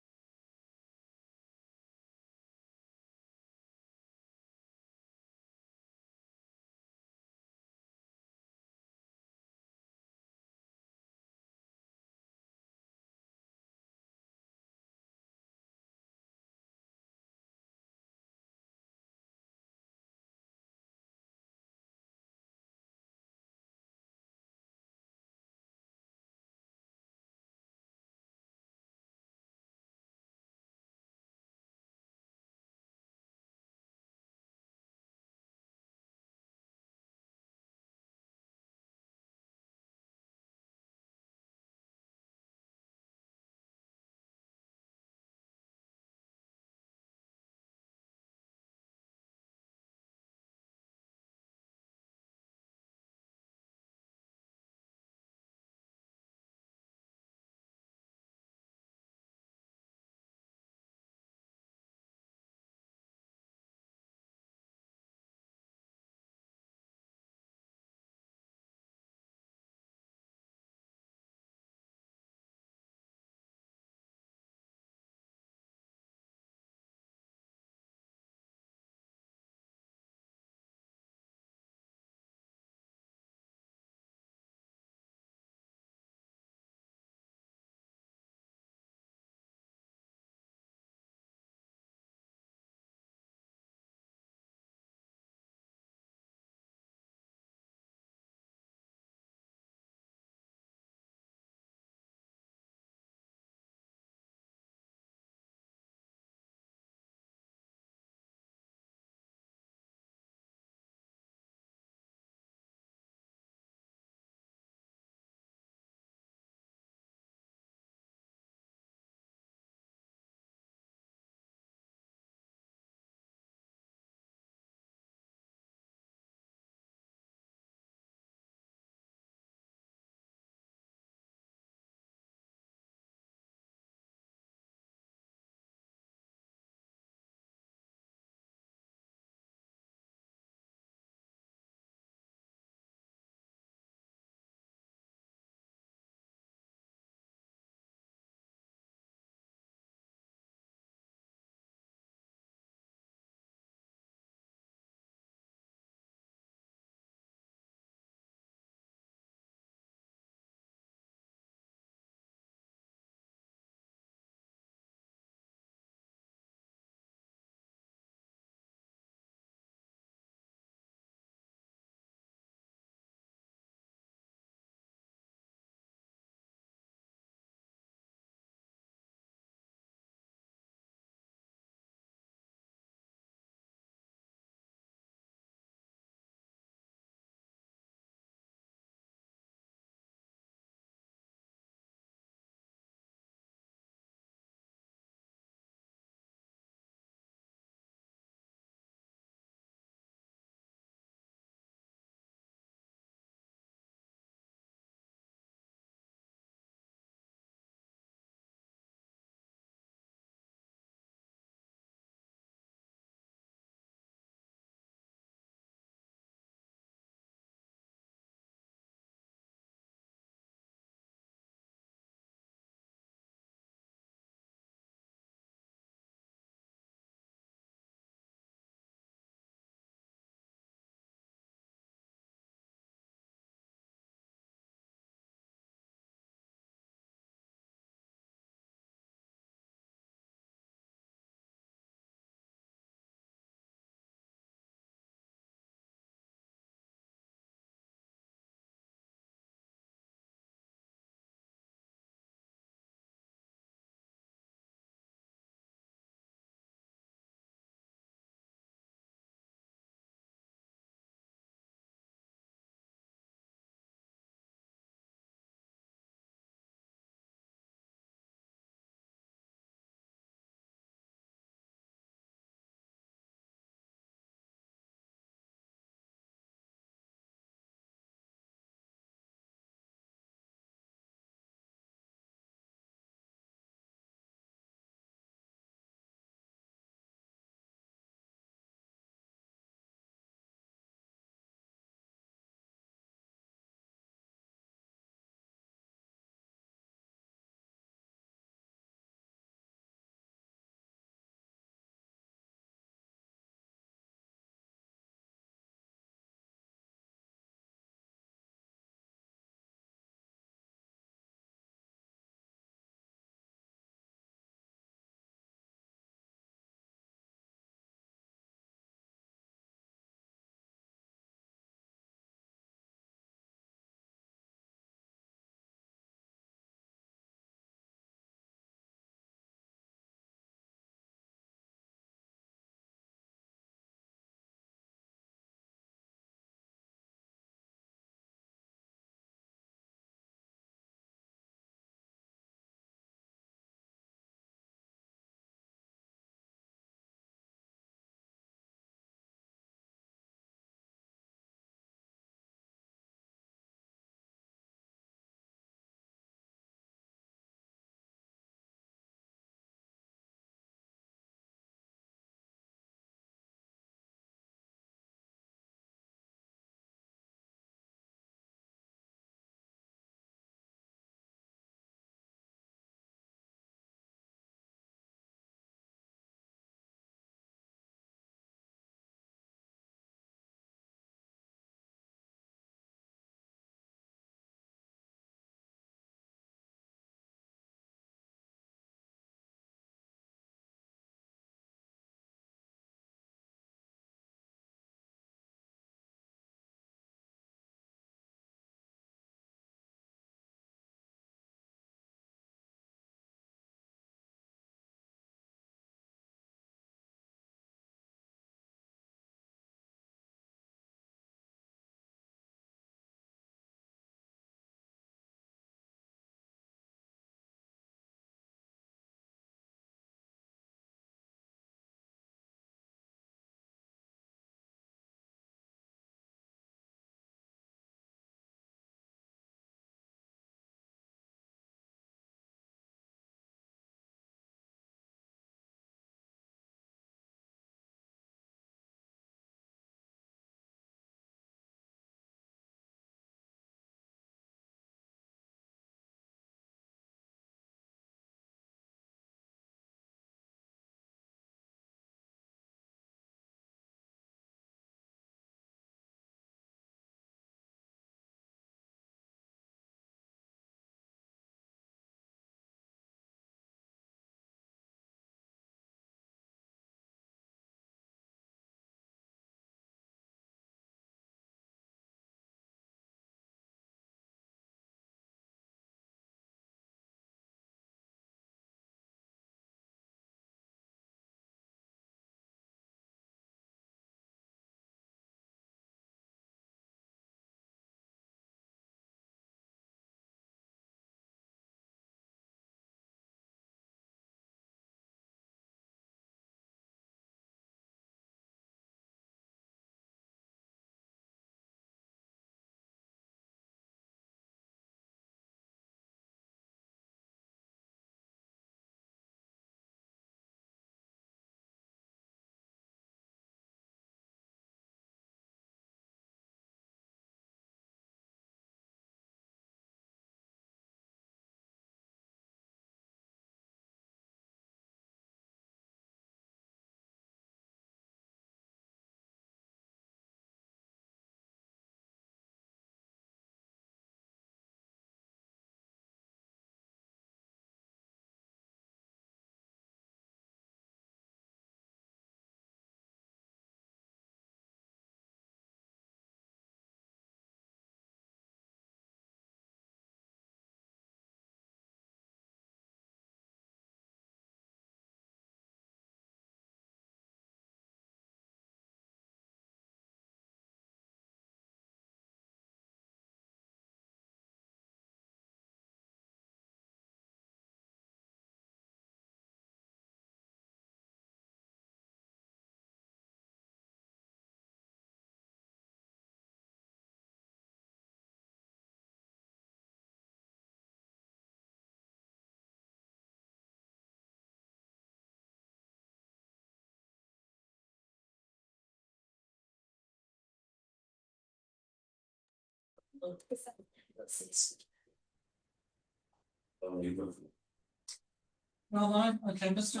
Well, okay, Mr.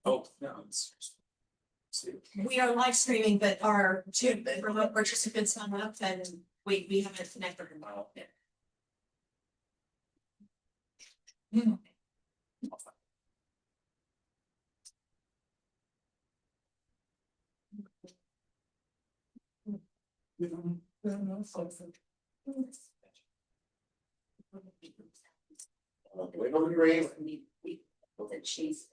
Oh, no, We are live streaming, but our two remote participants hung up and we haven't connected them all yet. Wait on the rain. That she's.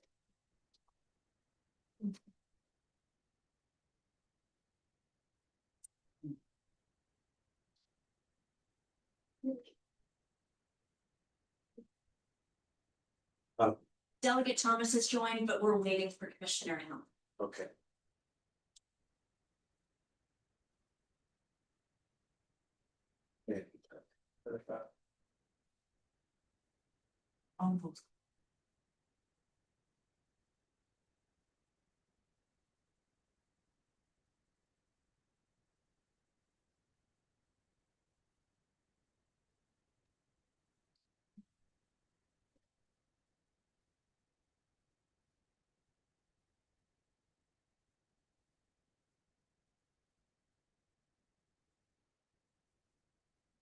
Delegate Thomas has joined, but we're waiting for Commissioner Allen. Okay.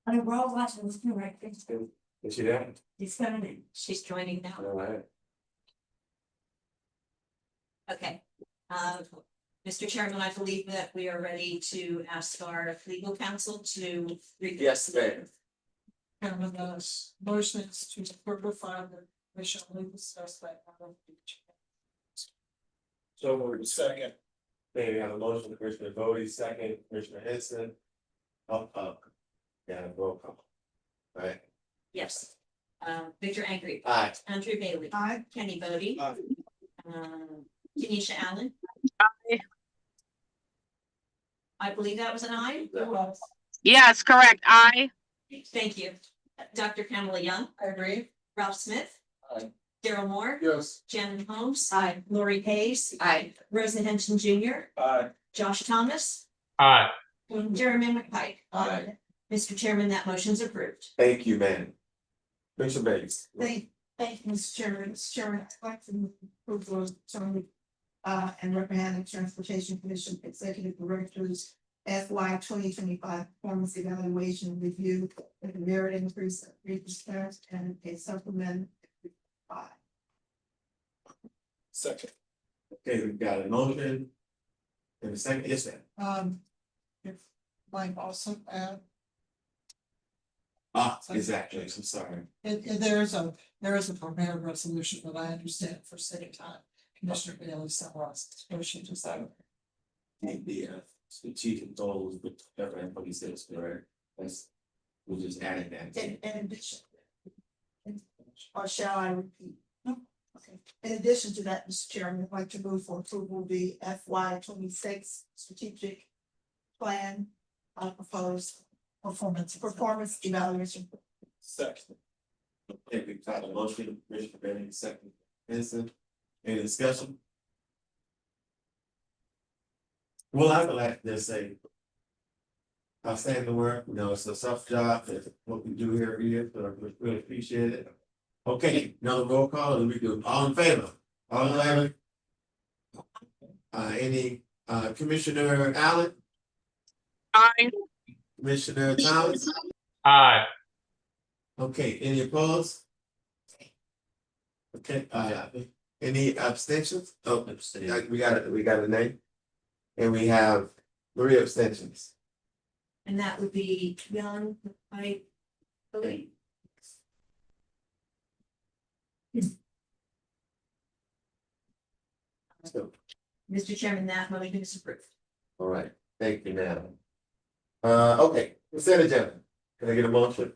I mean, we're all watching this too, right? Is she there? He's coming in. She's joining now. All right. Okay. Mr. Chairman, I believe that we are ready to ask our legal counsel to. Yes, ma'am. Chairman, motions to certify the commission will discuss that. So we're second. Okay, we have a motion, Commissioner Bodie, second, Commissioner Henson. Yeah, roll call. Right. Yes. Victor Angry. Aye. Andrew Bailey. Aye. Kenny Bodie. Aye. Kenesha Allen. Aye. I believe that was an aye. Yes, correct. Aye. Thank you. Dr. Pamela Young. I agree. Ralph Smith. Aye. Daryl Moore. Yes. Shannon Holmes. Aye. Lori Hayes. Aye. Rosa Henson Jr. Aye. Josh Thomas. Aye. And Jeremy McPike. Aye. Mr. Chairman, that motion's approved. Thank you, man. Commissioner Bates. Thank you, Mr. Chairman. Mr. Chairman, I'd like to approve those Tony and Rappahannock Transportation Commission Executive Directors FY 2025 performance evaluation review with a merit increase of 3% and a supplement. Second. Okay, we've got a motion. And a second, yes, ma'am. If Mike also add, Exactly, I'm sorry. there is a prepared resolution that I understand for city time. Commissioner Bailey sent us, so she just The strategic goals, but everybody says, correct, that's, we're just adding that. in addition. Or shall I repeat? No, okay. In addition to that, Mr. Chairman, I'd like to move for approval the FY 26 strategic plan, proposed performance evaluation. Second. Okay, we've got a motion, Commissioner Bailey, second, Henson, any discussion? Well, I would like to say. Outstanding work, you know, it's a tough job, it's what we do here every year, so we really appreciate it. Okay, another roll call, and we do, all in favor, all in favor? Any, Commissioner Allen, Aye. Commissioner Thomas, Aye. okay, any opposed? Okay, any abstentions? Oh, we got a name. And we have 3 abstentions. And that would be Young, I believe. So, Mr. Chairman, that motion is approved. all right, thank you, madam. Okay, consent agenda, can I get a motion?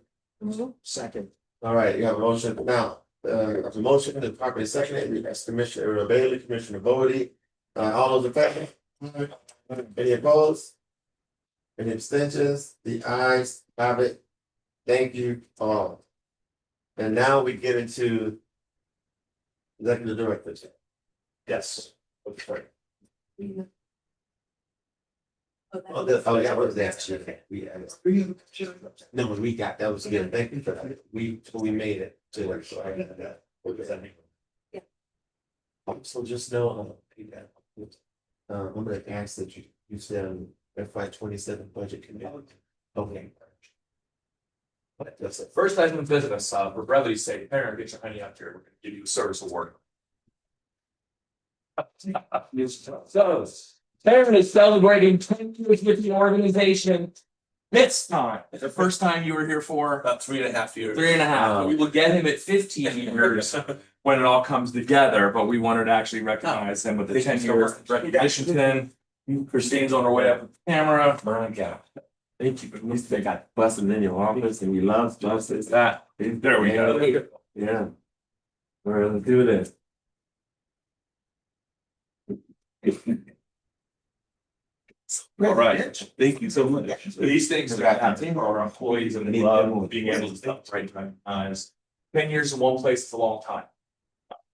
Second. All right, you have a motion now, a motion, the property second, that's Commissioner Bailey, Commissioner Bodie, all those in favor? Any opposed? Any abstentions? The ayes have it. Thank you all. And now we get into executive director. Yes. Okay. Oh, yeah, what was that? We, no, when we got, that was good, thank you for that, we made it to it, so I got that. What does that mean? Yeah. So just know, I'm gonna ask that you send FY 27 budget committee. Okay. That's it. First item of business, for brevity's sake, Aaron, get your honey up here, we're gonna give you a service award. So, Aaron is celebrating 10 years with the organization this time. The first time you were here for? About 3.5 years. 3.5, we will get him at 15 years when it all comes together, but we wanted to actually recognize him with the 10-year recognition pin. Christine's on her way up with the camera. My God. Thank you, at least they got busting in your office and we love justice. That, there we go. Yeah. All right, let's do this. All right, thank you so much. These things that happen for our employees and we love being able to stop right time. 10 years in one place is a long time.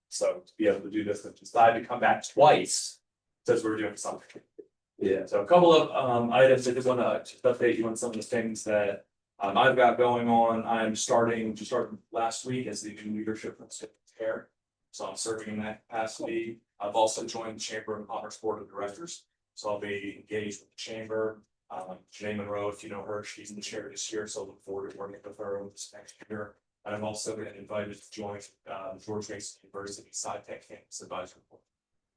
So to be able to do this and decide to come back twice says we're doing something. Yeah, so a couple of items I just want to just update you on some of the things that I've got going on. I'm starting to start last week as the new leadership from care. So I'm serving in that capacity. I've also joined the Chamber of Commerce Board of Directors. So I'll be engaged with the chamber. Janae Monroe, if you know her, she's the chair this year, so look forward to working with her this next year. And I've also been invited to join George Mason University SciTech Campus Advisory Board.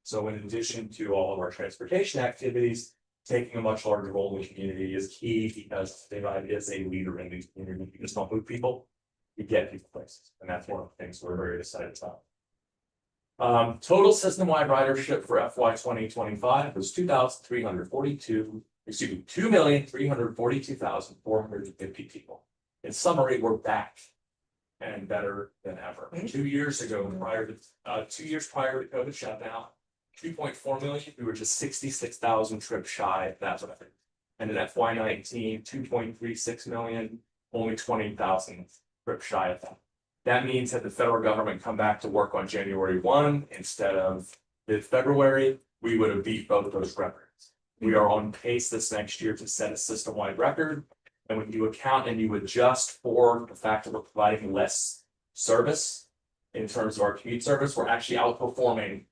So in addition to all of our transportation activities, taking a much larger role in the community is key because Divide is a leader in the community. You just don't move people, you get people places. And that's one of the things we're very excited about. Total system-wide ridership for FY 2025 was 2,342,450 people. In summary, we're back and better than ever. 2 years ago, prior to 2 years prior to COVID shutdown, 2.4 million, we were just 66,000 trips shy of that record. And in FY 19, 2.36 million, only 20,000 trips shy of that. That means that the federal government come back to work on January 1 instead of mid-February, we would have beat both those records. We are on pace this next year to set a system-wide record. And when you account and you adjust for the fact that we're providing less service in terms of our commute service, we're actually outperforming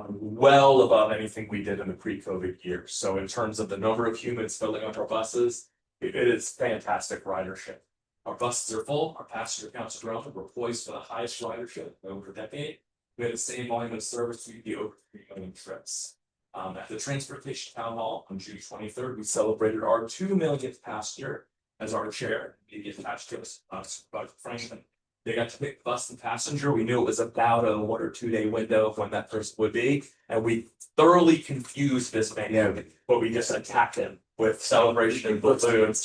well above anything we did in the pre-COVID years. So in terms of the number of humans filling up our buses, it is fantastic ridership. Our buses are full, our passenger counts are growing, we're poised for the highest ridership over a decade. We had the same volume of service, we'd be over 3 million trips. At the Transportation Town Hall on June 23rd, we celebrated our 2 millionth passenger as our chair, immediate attached to us, Supervisor Franklin. They got to pick the bus and passenger. We knew it was about a 1 or 2 day window of when that person would be. And we thoroughly confused this man, but we just attacked him with celebration and balloons.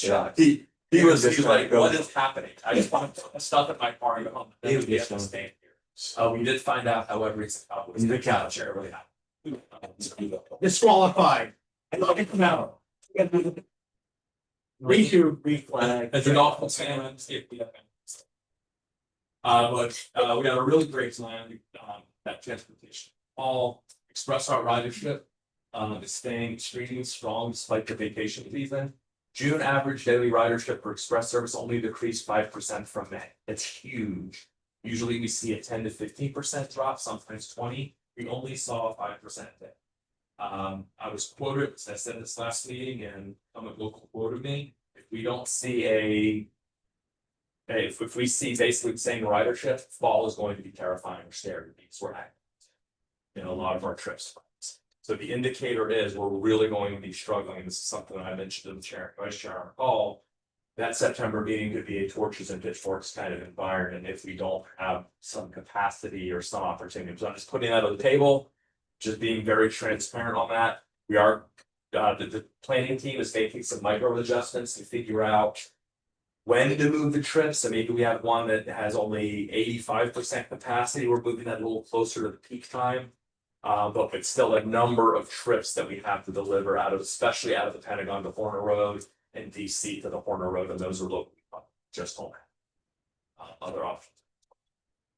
He was like, what is happening? I just want to put stuff in my car and go home. He was just staying here. We did find out, however, he's the couch chair really happened. Disqualified. No. We should reflag. As an awful fan, but we had a really great time. That transportation all express our ridership is staying extremely strong despite the vacation season. June average daily ridership for express service only decreased 5% from May. It's huge. Usually we see a 10 to 15% drop, sometimes 20. We only saw a 5% dip. I was quoted, as I said this last meeting, and someone local quoted me. If we don't see if we see basically the same ridership, fall is going to be terrifying or scary because we're active in a lot of our trips. So the indicator is we're really going to be struggling. This is something that I mentioned to the vice chair on our call. That September meeting could be a torches and pitchforks kind of environment if we don't have some capacity or some opportunity. So I'm just putting that on the table, just being very transparent on that. We are the planning team is making some micro adjustments to figure out when to move the trips. So maybe we have one that has only 85% capacity. We're moving that a little closer to the peak time. But it's still a number of trips that we have to deliver out of, especially out of the Pentagon to Horner Road and DC to the Horner Road, and those are local, just on other options.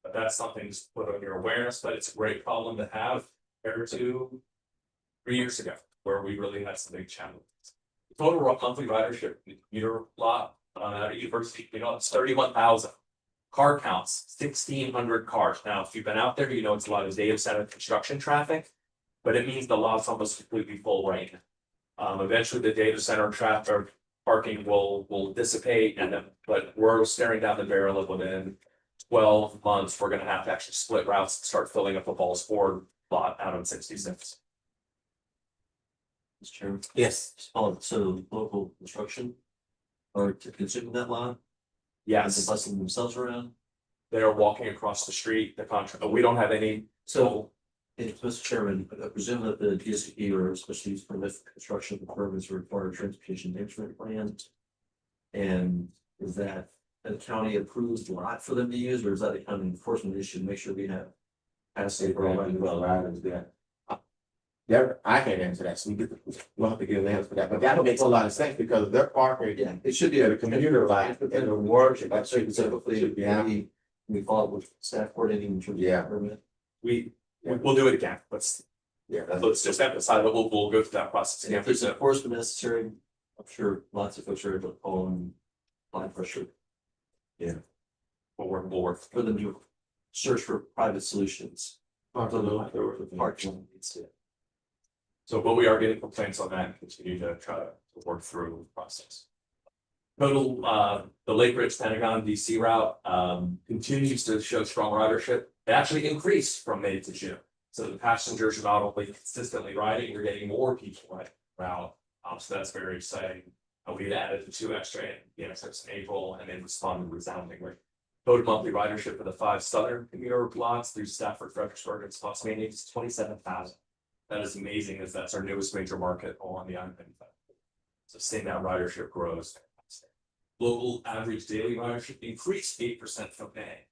But that's something to put on your awareness, but it's a great problem to have compared to 3 years ago, where we really had some big challenges. total monthly ridership meter lot at University, it's 31,000. Car counts, 1,600 cars. Now, if you've been out there, it's a lot of data center construction traffic, but it means the lot's almost completely full right now. Eventually the data center traffic or parking will dissipate but we're staring down the barrel of within 12 months, we're gonna have to actually split routes and start filling up the Balls Ford lot out on 66. Mr. Chairman, Yes. so local construction are consuming that lot? And Yes, they're busing themselves around? they're walking across the street, the contract, we don't have any. So, Mr. Chairman, I presume that the DSP or special use permit for construction of permits require transportation management plan. And is that a county approved lot for them to use, or is that a county enforcement issue to make sure we have? Say for all riders there. There, I can't answer that, so we'll have to get an answer for that, but that makes a lot of sense because they're parking. Yeah, it should be At a commuter line, and the work, that's so hopefully we follow with staff coordinating in terms of Yeah. permit. We'll do it again, let's just emphasize that we'll go through that process And again. if there's enforcement necessary, I'm sure lots of folks are able to call and apply pressure. We'll work. For them to search for private solutions. Parking needs to. But we are getting complaints on that and continue to try to work through the process. Total, the Lake Ridge Pentagon DC route, continues to show strong ridership. It actually increased from May to June. So the passengers are not only consistently riding, you're getting more people riding the route. So that's very exciting. We had added the 2 extra in April and then responded resoundingly. Total monthly ridership for the 5 southern commuter lots through Stafford, Fredericksburg, and Spotsylvania is 27,000. That is amazing, as that's our newest major market on the island. So seeing that ridership grows. Local average daily ridership increased 8% from May.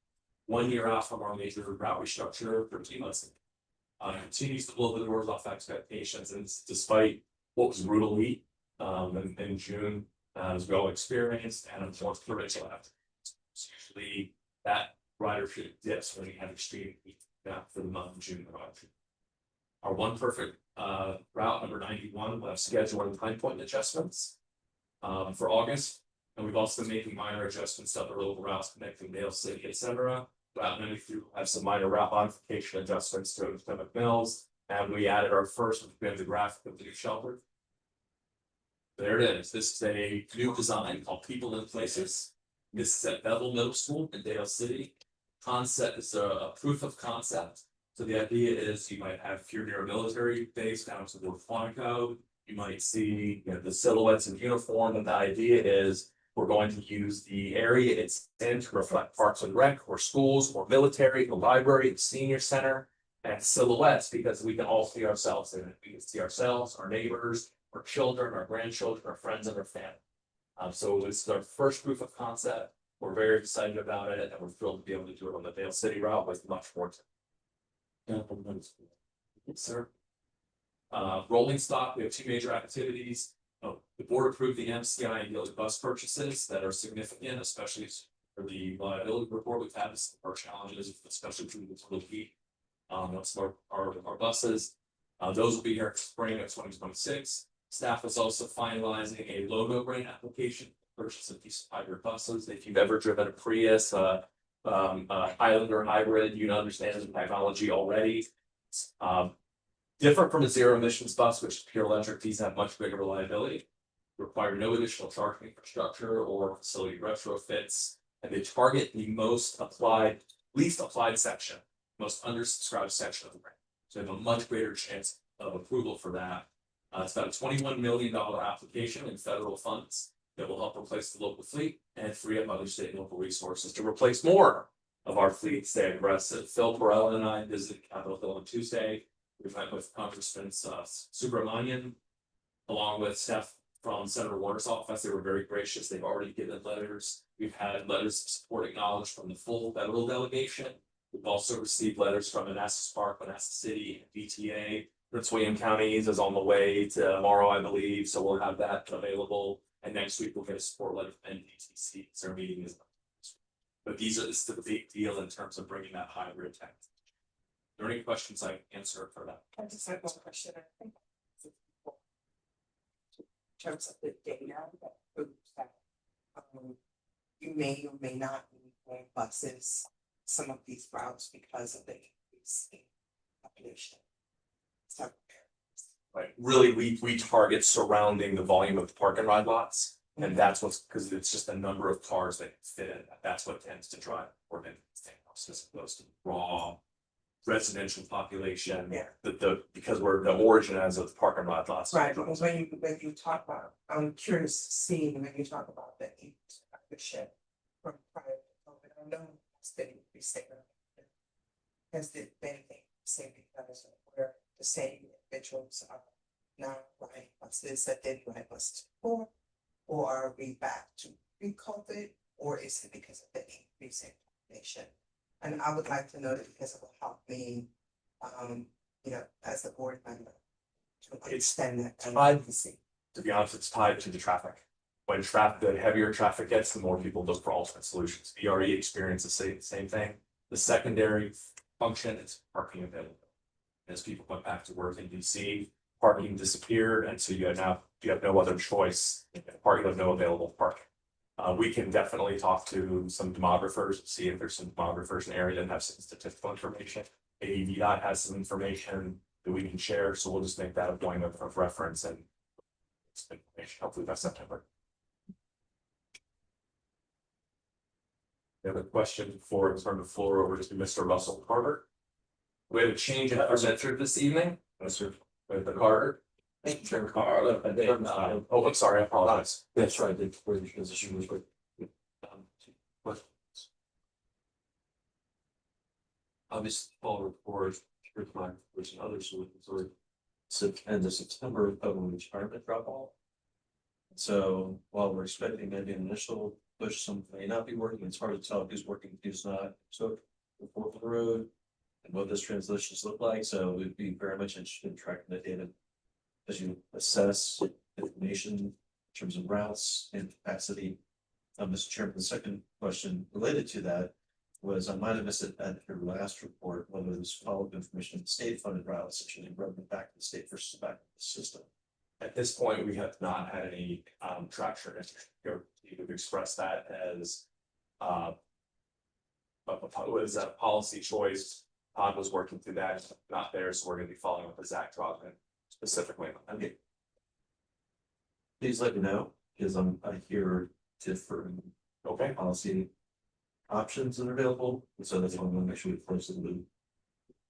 1 year out from our major route restructure, 13 months ago. Continues to blow the doors off expectations, and despite what was brutal heat in June, as we all experienced, and unfortunately the rates left. So usually that ridership dips when we have extreme heat for the month of June. Our one perfect route number 91 will have schedule and time point adjustments for August. And we've also been making minor adjustments to other local routes connecting Dale City, etc. Route 93 will have some minor route modification adjustments to Potomac Mills. And we added our first, which we have the graphic of the new shelter. There it is. This is a new design called People in Places. This is at Bevel Middle School in Dale City. Concept is a proof of concept. So the idea is you might have, if you're near a military base down to North Quantico, you might see the silhouettes in uniform, and the idea is we're going to use the area it's in to reflect Parks and Rec or schools or military, the library, the senior center, and silhouettes, because we can all see ourselves in it. We can see ourselves, our neighbors, our children, our grandchildren, our friends, and our family. So this is our first proof of concept. We're very excited about it, and we're thrilled to be able to do it on the Dale City route with much more. Yes, sir. Rolling stock, we have 2 major activities. The board approved the MCI and daily bus purchases that are significant, especially for the liability report. We've had some of our challenges, especially through the heat. That's our buses. Those will be here in spring of 2026. Staff is also finalizing a logo brand application to purchase of these hybrid buses. If you've ever driven a Prius, Highlander hybrid, you understand the technology already. Different from a zero emissions bus, which is pure electric. These have much bigger reliability, require no additional charging infrastructure or facility retrofits, and they target the least applied section, most undersubscribed section of the grant. So they have a much greater chance of approval for that. It's about a $21 million application in federal funds that will help replace the local fleet and free up other state and local resources to replace more of our fleet. Stay aggressive. Phil Perella and I visited Capitol Hill on Tuesday. We've met with Congressman Subramanian, along with staff from Senator Warner's office. They were very gracious. They've already given letters. We've had letters of support acknowledged from the full federal delegation. We've also received letters from Manassas Park, Manassas City, BTA. Prince William Counties is on the way tomorrow, I believe, so we'll have that available. And next week we'll get a support letter from NDTC. So our meeting is. But this is the big deal in terms of bringing that hybrid tech. Are there any questions I can answer for that? I just have one question. terms of the data that proves that, you may or may not need more buses, some of these routes because of the increase in population. So, Right, really, we target surrounding the volume of the park and ride lots. And that's what's, because it's just the number of cars that fit in, that's what tends to drive more than anything else, as opposed to raw residential population. Yeah. Because we're the origin as of park and ride lots. right, because when you talk about, I'm curious to see when you talk about the shift from prior to COVID, I know it's been increasing. Has it been increasing because of where the same individuals are now riding buses that didn't ride buses before? Or are we back to pre-COVID, or is it because of the increase in population? And I would like to know that because it will help me, as a board member, to understand that. To be honest, it's tied to the traffic. When the heavier traffic gets, the more people look for alternate solutions. VRE experiences the same thing. The secondary function is parking available. As people went back to work in DC, parking disappeared, and so you have no other choice. Parking, you have no available parking. We can definitely talk to some demographers, see if there's some demographers in the area that have some statistical information. AEDI has some information that we can share, so we'll just make that a point of reference and information, hopefully by September. We have a question before I turn the floor over to Mr. Russell Carter. We have a change in presenter this evening. Mr. Carter. Thank you, Chairman Carl. I'm sorry, I apologize. That's right, the position was good. Questions? Obviously, fall report, here's my person, others, so end of September, government retirement drop off. So while we're expecting maybe an initial push, some may not be working, it's hard to tell who's working, who's not. So report for the road and what those transitions look like. So we'd be very much interested in tracking the data as you assess information in terms of routes and capacity. Mr. Chairman, the second question related to that was, I might have missed it at your last report, whether there's follow-up information on state funded routes, actually revenue back to the state versus back to the system. At this point, we have not had any traction. You would express that as was a policy choice. Todd was working through that, not there, so we're going to be following up with Zach Trotman specifically. Okay. Please let me know, because I hear different policy options that are available, so that's why I want to make sure we close the loop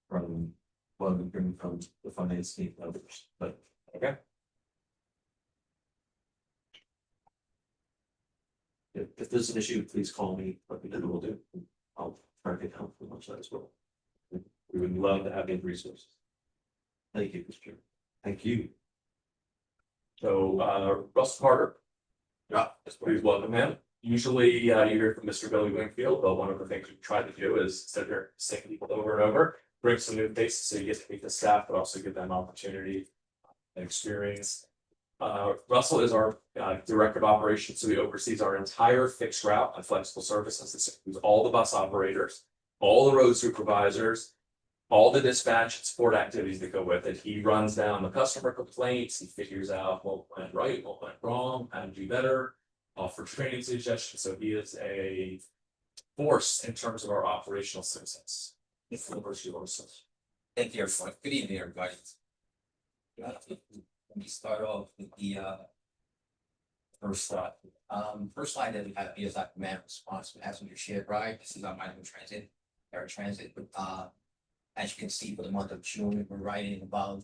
from what I'm hearing from the finance team and others. But okay. If there's an issue, please call me. Let me know what we'll do. I'll try to get help from much that as well. We would love to have these resources. Thank you, Mr. Chairman. Thank you. So Russell Carter. Yeah, please welcome him. Usually you hear from Mr. Billy Wingfield, but one of the things we try to do is sit here, stick people over and over, bring some new faces so you get to meet the staff, but also give them opportunity and experience. Russell is our director of operations, so he oversees our entire fixed route and flexible services. This includes all the bus operators, all the road supervisors, all the dispatch and support activities that go with it. He runs down the customer complaints, he figures out what went right, what went wrong, how to do better, offers training suggestions. So he is a force in terms of our operational success. It's the first yours. Thank you, everyone. Good evening, everybody. Let me start off with the first thought. First slide that we have here is our command response to passenger shared ride. This is our micro transit, paratransit. As you can see, for the month of June, we're riding about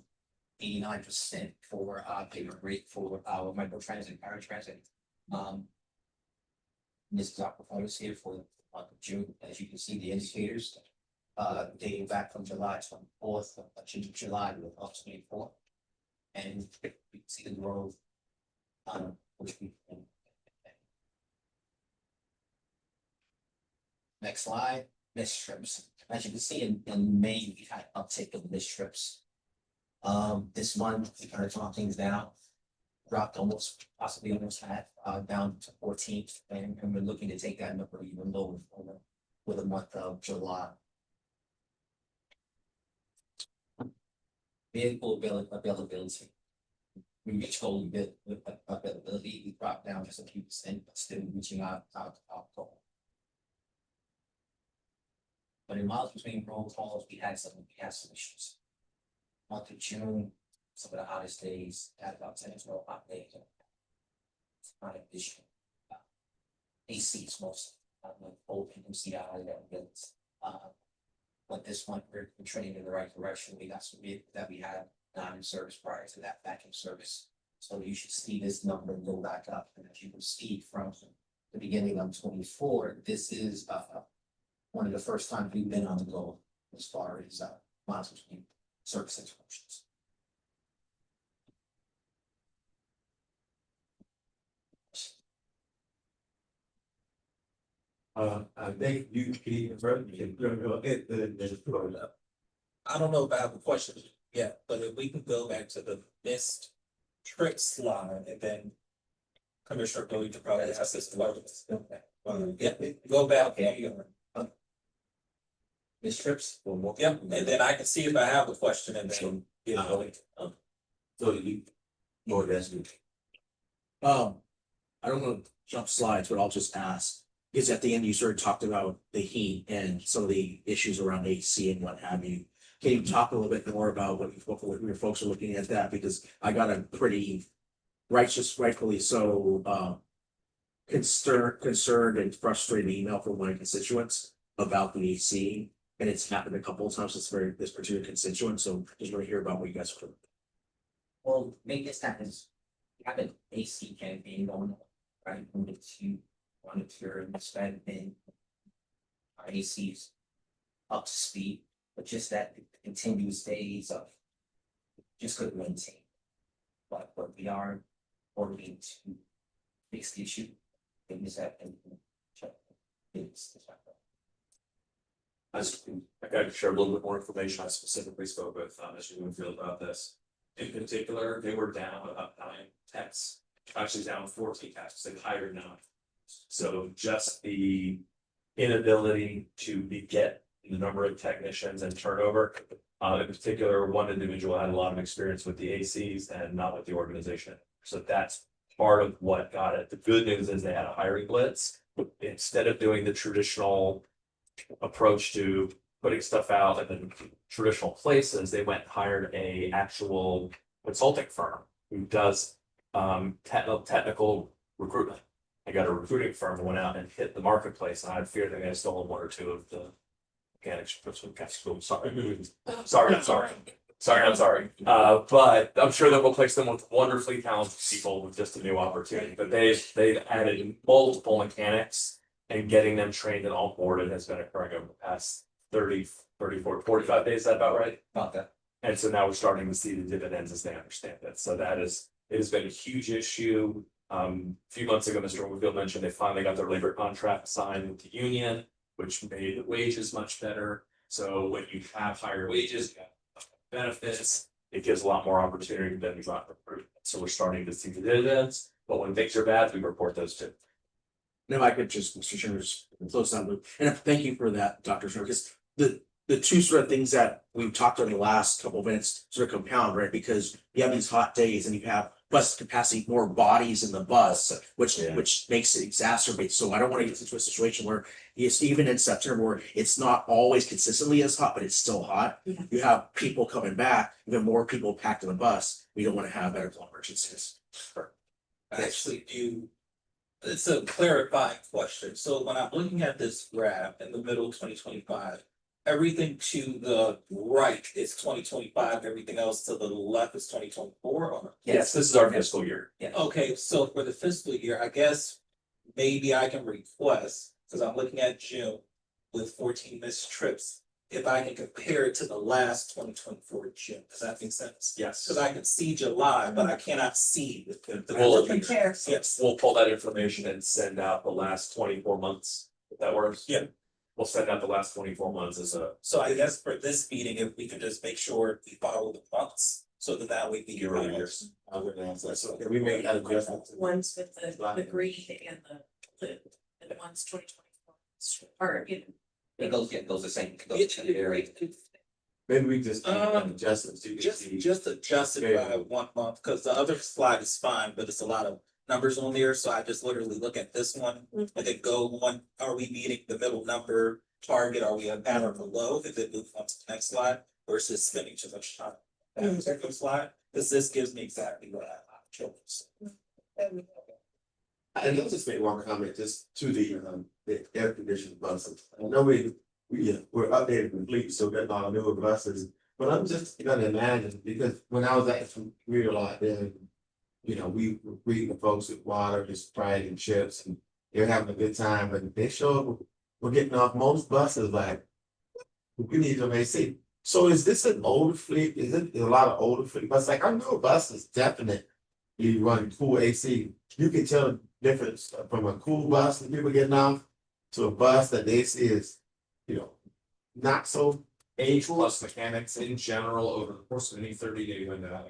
89% for payment rate for our micro transit, paratransit. This is our performance here for the month of June. As you can see, the indicators dating back from July 24th to July of 24th. And you can see the growth which we can. Next slide, missed trips. As you can see in May, we had an uptick of missed trips. This month we kind of dropped things down, dropped possibly almost half, down to 14, and we're looking to take that number even lower for the month of July. Vehicle availability. we reached goal with availability, we dropped down just a few percent, but still reaching out to our goal. But in miles between roll calls, we had some issues. Month of June, some of the hottest days, had about 10 to 12 hot days. It's not an issue. ACs mostly, old MCI that built. But this one, we're trending in the right direction. We got some that we had not in service prior to that back in service. So you should see this number go back up. And as you can see from the beginning of 24, this is one of the first times we've been on the goal as far as miles between service interruptions. I think you can I don't know if I have a question yet, but if we can go back to the missed trip slide and then Commissioner Billy to probably ask this question. Yeah, go back. Miss trips? Yep, and then I can see if I have a question and then, you know. So you, more than. I don't want to jump slides, but I'll just ask, because at the end you sort of talked about the heat and some of the issues around AC and what have you. Can you talk a little bit more about what your folks are looking at that? Because I got a pretty rightfully so, concerned and frustrated email from my constituents about the AC. And it's happened a couple of times with this particular constituent, so just want to hear about what you guys are. Well, maintenance happens. We have an AC campaign going on, right? Wanted to and spend in our ACs up to speed, but just that continuous days of just couldn't maintain. But we are working to fix the issue. Things that and I got to share a little bit more information. I specifically spoke with Mr. Winfield about this. In particular, they were down about 9 techs, actually down 14 techs. They hired 9. So just the inability to get the number of technicians and turnover. In particular, one individual had a lot of experience with the ACs and not with the organization. So that's part of what got it. The good news is they had a hiring blitz. Instead of doing the traditional approach to putting stuff out in the traditional places, they went and hired a actual consulting firm who does technical recruitment. I got a recruiting firm that went out and hit the marketplace, and I had feared they may have stolen 1 or 2 of the mechanics. Sorry. But I'm sure that we'll place them with wonderfully talented people with just a new opportunity. But they've added multiple mechanics, and getting them trained and onboarded has been occurring over the past 30, 34, 45 days. Is that about right? About that. And so now we're starting to see the dividends as they understand it. So it has been a huge issue. A few months ago, Mr. Winfield mentioned they finally got their labor contract signed with the union, which made the wages much better. So when you have higher wages, you have benefits, it gives a lot more opportunity than we got recruitment. So we're starting to see the dividends, but when things are bad, we report those too. No, I could just, Mr. Chairman, just close that loop. And thank you for that, Dr. Snow, because the two sort of things that we've talked about in the last couple of minutes sort of compound, right? Because you have these hot days and you have bus capacity, more bodies in the bus, which makes it exacerbate. So I don't want to get into a situation where it's even in September where it's not always consistently as hot, but it's still hot. Yeah. You have people coming back, even more people packed in the bus. We don't want to have medical emergencies. I actually do. It's a clarifying question. So when I'm looking at this graph in the middle of 2025, everything to the right is 2025, everything else to the left is 2024. Yes, this is our fiscal year. Yeah. Okay, so for the fiscal year, I guess maybe I can request, because I'm looking at June with 14 missed trips, if I can compare it to the last 2024 June. Does that make sense? Yes. Because I can see July, but I cannot see the We'll compare. Yes. We'll pull that information and send out the last 24 months, if that works. Yeah. We'll send out the last 24 months as a. So I guess for this meeting, if we can just make sure we follow the months, so that way we can. Years. So we may have a Ones with the green and the ones 2024. Or, It goes the same. It goes Yeah, very. Maybe we just adjust it to Just adjust it by 1 month, because the other slide is fine, but it's a lot of numbers on there, so I just literally look at this one. And then go one, are we meeting the middle number target, are we at or below, and then move on to the next slide, versus spending too much time. That particular slide, this gives me exactly what I chose. And let's just make one comment just to the air conditioned buses. I know we're updating the fleet, so getting all newer buses. But I'm just gonna imagine, because when I was at some real lot there, you know, we were greeting folks with water, just Sprite and chips, and they're having a good time, but they showed we're getting off most buses like, we need some AC. So is this an older fleet? Is it a lot of older fleet? But like, I know buses definitely run cool AC. You can tell the difference from a cool bus that people getting off to a bus that the AC is, you know, not so. Age plus mechanics in general over the course of any 30-day window.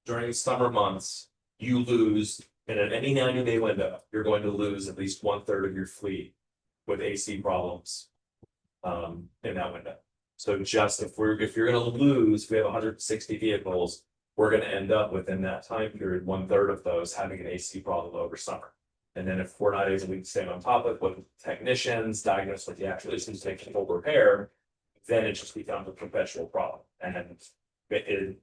During summer months, you lose, and at any 90-day window, you're going to lose at least 1/3 of your fleet with AC problems. In that window. So just if you're gonna lose, we have 160 vehicles, we're gonna end up within that time period, 1/3 of those having an AC problem over summer. And then if we're not able to stay on top of it with technicians, diagnose what the actual issues, taking full repair, then it just becomes a perpetual problem. And it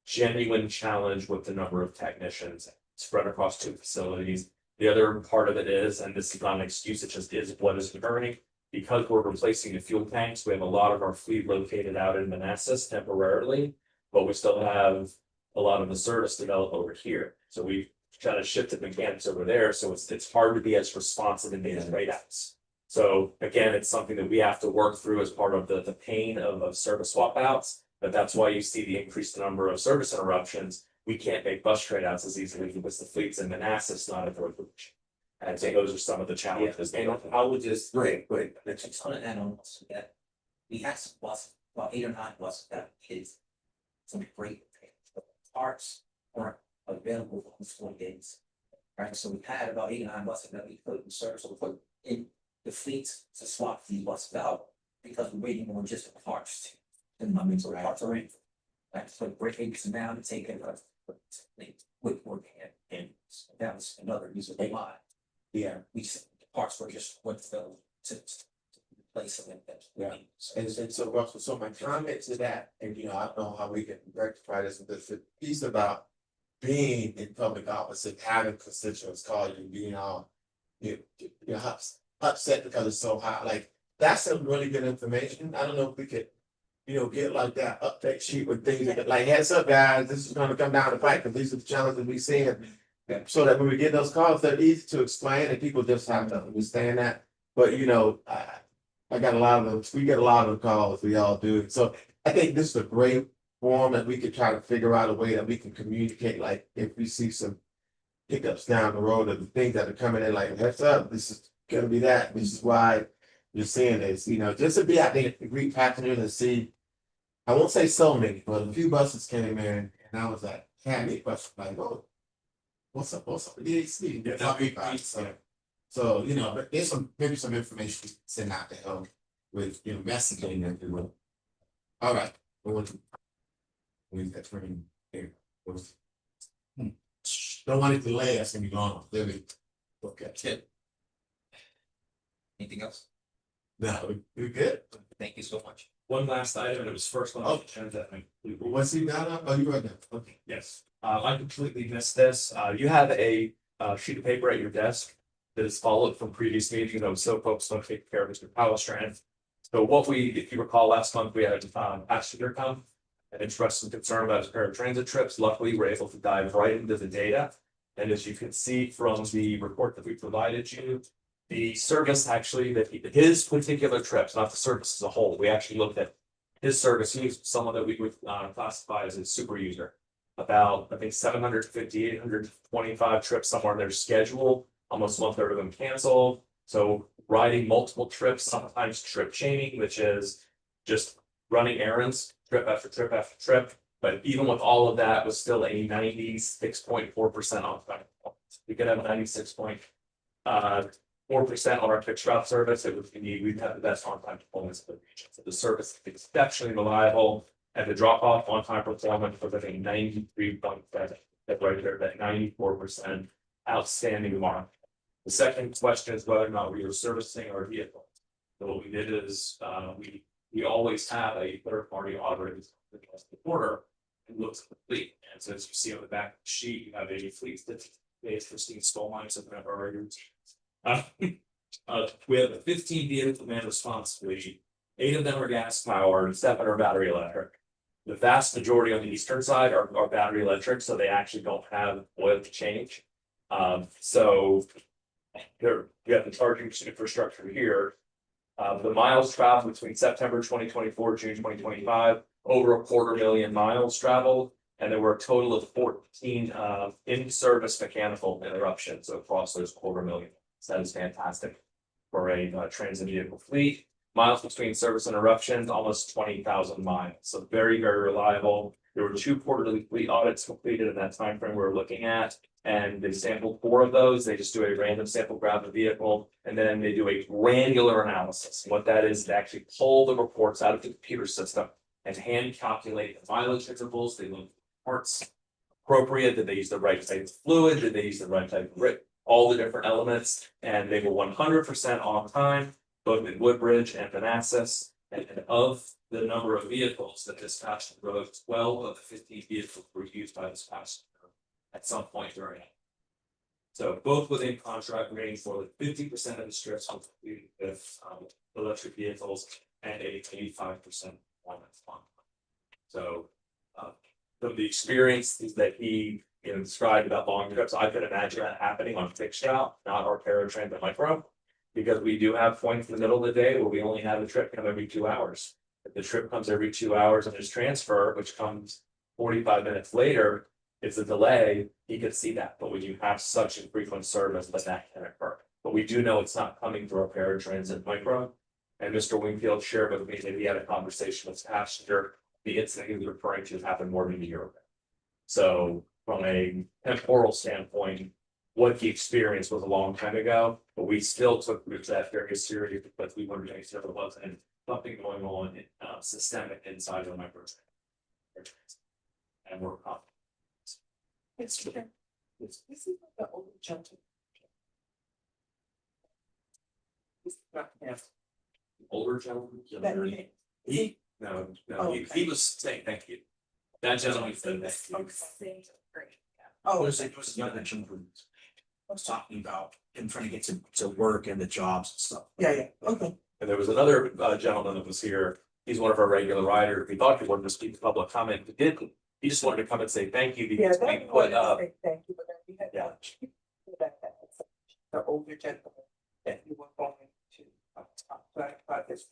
genuine challenge with the number of technicians spread across 2 facilities. The other part of it is, and this is not an excuse, it just is what is occurring. Because we're replacing the fuel tanks, we have a lot of our fleet located out in Manassas temporarily, but we still have a lot of the service developed over here. So we've kind of shifted mechanics over there, so it's hard to be as responsive in data trade-outs. So again, it's something that we have to work through as part of the pain of service swap outs, but that's why you see the increased number of service interruptions. We can't make bus trade-outs as easily because the fleet's in Manassas, not in North Beach. And so those are some of the challenges. And I would just, great. Just on an add-on, that we have some buses, about 8 or 9 buses that is some great parts aren't available for 4 days. Right, so we had about 8 or 9 buses that we put in service, so we put in the fleets to swap these buses out because we're waiting on just the parts to, and I mean, so the parts are in. Like, so breakings down to take it, with work and that was another reason why. Yeah, we just, the parts were just what fell to replace them. Yeah. And so Russell, so my comment to that, and you know, I don't know how we can rectify this, but the piece about being in public office and having constituents call you, being all upset because it's so hot, like that's some really good information. I don't know if we could, you know, get like that update sheet with things that like, heads up guys, this is gonna come down the pipe, because these are the challenges we see. So that when we get those calls, they're easy to explain and people just have to understand that. But you know, I got a lot of those, we get a lot of the calls, we all do. So I think this is a great forum that we could try to figure out a way that we can communicate, like if we see some hiccups down the road of the things that are coming in, like, heads up, this is gonna be that, this is why you're seeing this, you know, just to be out there, greet passengers and see. I won't say so many, but a few buses came in and I was like, had me a question, like, oh, what's up with the AC? So, you know, but there's maybe some information we can send out to help with, you know, messaging and everyone. All right. We've got training here. Don't want it to delay us and be gone. Okay. Anything else? No, we're good. Thank you so much. One last item, it was first on the agenda. What's he got? Oh, you read that? Okay. Yes, I completely missed this. You have a sheet of paper at your desk that is followed from previous meeting that was so focused on taking care of Mr. Powerstrand. So what if you recall last month, we had a passenger come and expressed some concern about his paratransit trips. Luckily, we're able to dive right into the data. And as you can see from the report that we provided you, the service actually that his particular trips, not the service as a whole, we actually looked at his service. He was someone that we would classify as a super user. About, I think, 750, 825 trips somewhere in their schedule, almost 1/3 of them canceled. So riding multiple trips, sometimes trip chaining, which is just running errands, trip after trip after trip. But even with all of that, was still a 96.4% on time. We could have a 96.4% 4% on our fixed route service. It would be, we'd have the best on-time performance of the region. So the service is exceptionally reliable, and the drop-off on-time performance was at a 93.7. That right there, that 94% outstanding mark. The second question is whether or not we are servicing our vehicle. So what we did is, we always have a third-party auditor that does the order and looks at the fleet. And so as you see on the back of the sheet, you have a fleet that's based for steam stall lines of our we have a 15 vehicle man response fleet. 8 of them are gas powered, and 7 are battery electric. The vast majority on the eastern side are battery electric, so they actually don't have oil to change. So there, you have the charging infrastructure here. The miles traveled between September 2024, June 2025, over 250,000 miles traveled, and there were a total of 14 in-service mechanical interruptions across those 250,000. So that is fantastic for a transit vehicle fleet. Miles between service interruptions, almost 20,000 miles. So very, very reliable. There were 2 quarterly fleet audits completed in that time frame we're looking at. And they sampled 4 of those. They just do a random sample, grab the vehicle, and then they do a granular analysis. What that is, they actually pull the reports out of the computer system and hand calculate the mileage intervals. They look at the reports appropriate. Did they use the right type of fluid? Did they use the right type of grip? All the different elements, and they were 100% on time, both in Woodbridge and Manassas. And of the number of vehicles that dispatched the road, 12 of the 15 vehicles were used by this passenger at some point during it. So both within contract range, more than 50% of the strips were completed with electric vehicles and 85% on that. So from the experience is that he described about long trips, I could imagine that happening on fixed route, not our paratransit micro. Because we do have points in the middle of the day where we only have a trip come every 2 hours. If the trip comes every 2 hours and there's transfer, which comes 45 minutes later, it's a delay, he could see that. But when you have such infrequent service, that can occur. But we do know it's not coming through our paratransit micro. And Mr. Wingfield shared with me that he had a conversation with the passenger. The incident he was referring to happened more than a year ago. So from a temporal standpoint, what he experienced was a long time ago, but we still took that very seriously because we wanted to make sure there wasn't something going on systemic inside of the micro. And we're confident. It's the old gentleman. Older gentleman. That- He was saying thank you. That gentleman said thank you. Oh, It was young gentleman. I was talking about him trying to get to work and the jobs and stuff. yeah, okay. And there was another gentleman that was here. He's one of our regular riders. We thought he wanted to speak public comment, but didn't. He just wanted to come and say thank you Yeah, because we that put thank you, but then we had. Yeah. The older gentleman that you were going to talk about this.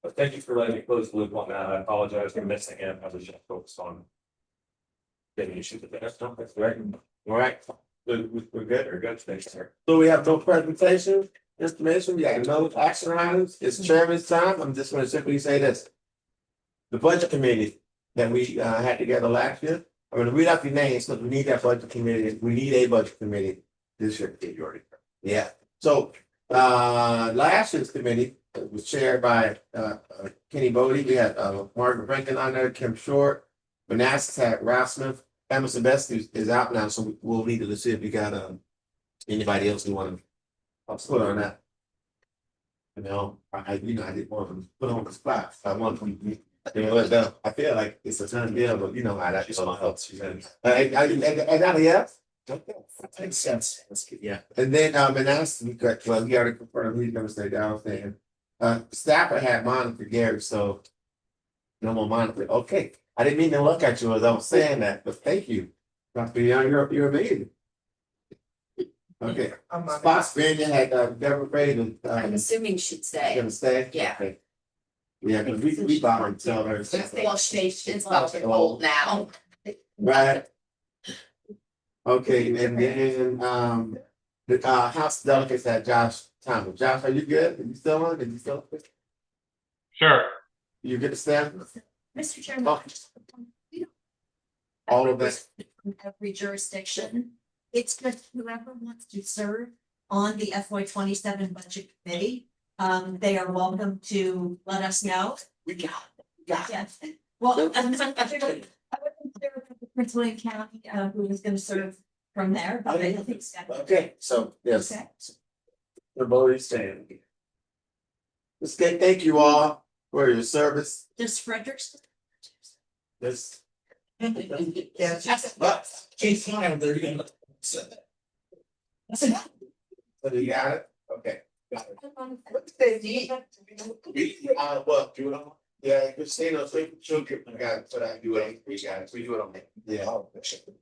But thank you for letting me close the loop on that. I apologize for missing it. I was just focused on getting issues with that. No, that's great. All right, We're good. We're good. Thanks, sir. so we have no presentation, information, we got no action items, it's chairman's time, I'm just gonna simply say this. The budget committee that we had together last year, I'm gonna read out the names, because we need that budget committee, we need a budget committee this year. Yeah, so last year's committee was chaired by Kenny Bodie, we had Margaret Rankin on there, Kim Short, Manassas had Ralph Smith, Emerson Best is out now, so we'll need to see if we got anybody else who want to put on that. I didn't want to put on the spot. I want to, I feel like it's a ton deal, but you know how that is. Yeah. Okay. That makes sense. Let's get, yeah. And then Manassas, we already confirmed he's gonna stay down there. Stafford had Monica Gary, so no more Monica. Okay, I didn't mean to look at you as I was saying that, but thank you. Dr. Young, you're amazing. Okay, spots Brandon had Deborah Brady. I'm assuming she'd stay. Gonna stay? Yeah. Okay. Yeah, because we bought her, tell her. Well, she's old now. Right. Okay, and then the House delegates had Josh Thomas. Josh, are you good? Are you still on? Did you still? Sure. You get the staff? Mr. Chairman. Oh. All of that. from every jurisdiction. It's just whoever wants to serve on the FY 27 budget committee. They are welcome to let us know. We got Yes, well, I wasn't sure about the Prince William County, who is gonna serve from there, but I think so. Okay, so, yes. Okay. The vote is stand. Let's get, thank you all for your service. Does Frederick's? This. Yes. But, Jason, they're gonna. so you got it? Okay. Got it. What did they need? Well, do it on, yeah, Christina, she'll get, I got it, so I do it, we got it, we do it on, yeah.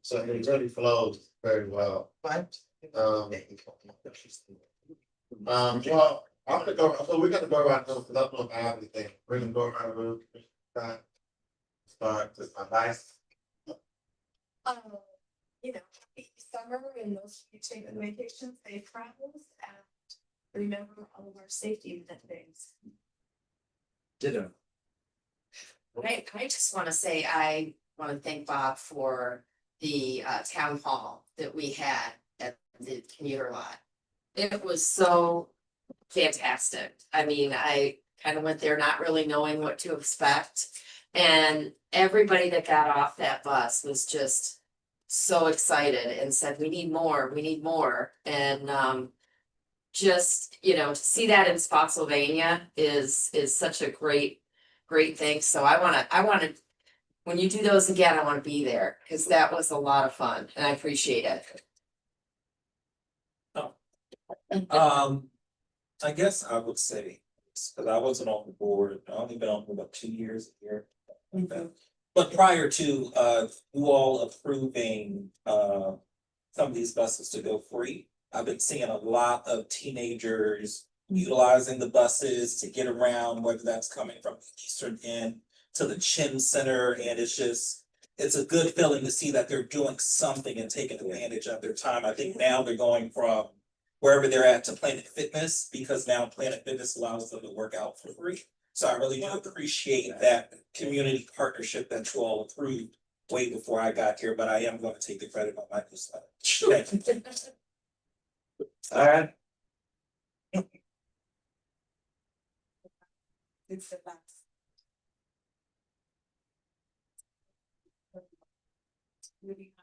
So it really flows very well. What? Well, I'm gonna go, so we're gonna go around, because I don't know if I have anything, we're gonna go around the room. Start with my nice. You know, happy summer and those who take on vacation, safe travels and remember all of our safety things. Ditto. I just wanna say, I wanna thank Bob for the town hall that we had at the commuter lot. It was so fantastic. I mean, I kind of went there not really knowing what to expect. And everybody that got off that bus was just so excited and said, we need more, we need more. And just, you know, to see that in Spotsylvania is such a great thing. So I wanna, when you do those again, I wanna be there, because that was a lot of fun and I appreciate it. I guess I would say, because I wasn't on the board, I only been on for about 2 years here. But prior to you all approving some of these buses to go free, I've been seeing a lot of teenagers utilizing the buses to get around, whether that's coming from the eastern end to the Chin Center, and it's a good feeling to see that they're doing something and taking advantage of their time. I think now they're going from wherever they're at to Planet Fitness, because now Planet Fitness allows them to work out for free. So I really do appreciate that community partnership that you all approved way before I got here, but I am going to take the credit on my newsletter. Thank you. All right. It's the best. Really.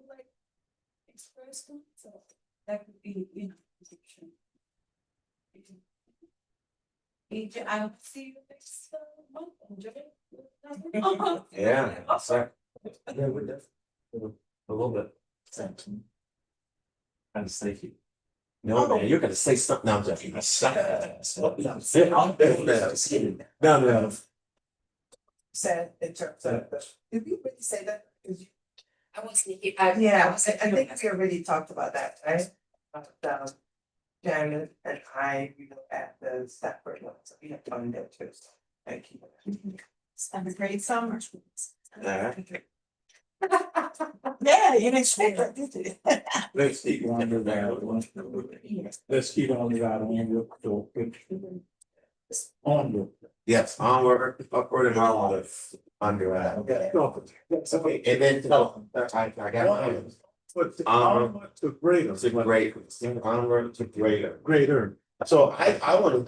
Like express them, so that would be, you know, position. I will see you next month. Enjoy it. Yeah, sorry. Yeah, we did. A little bit. I'm just thinking. No, man, you're gonna say something. No, I'm joking. No. Said in terms of, did we really say that? Because I wasn't, yeah, I think we already talked about that, right? Janet and I, we look at the separate ones, so we have fun there too, so thank you. Have a great summer. Alright. Yeah, you didn't expect that, did you? Let's keep on the Let's keep on the onward. Yes, onward, upward and onward. Under. Okay, and then, so, I got mine. Onward to greater. To great, onward to greater. So I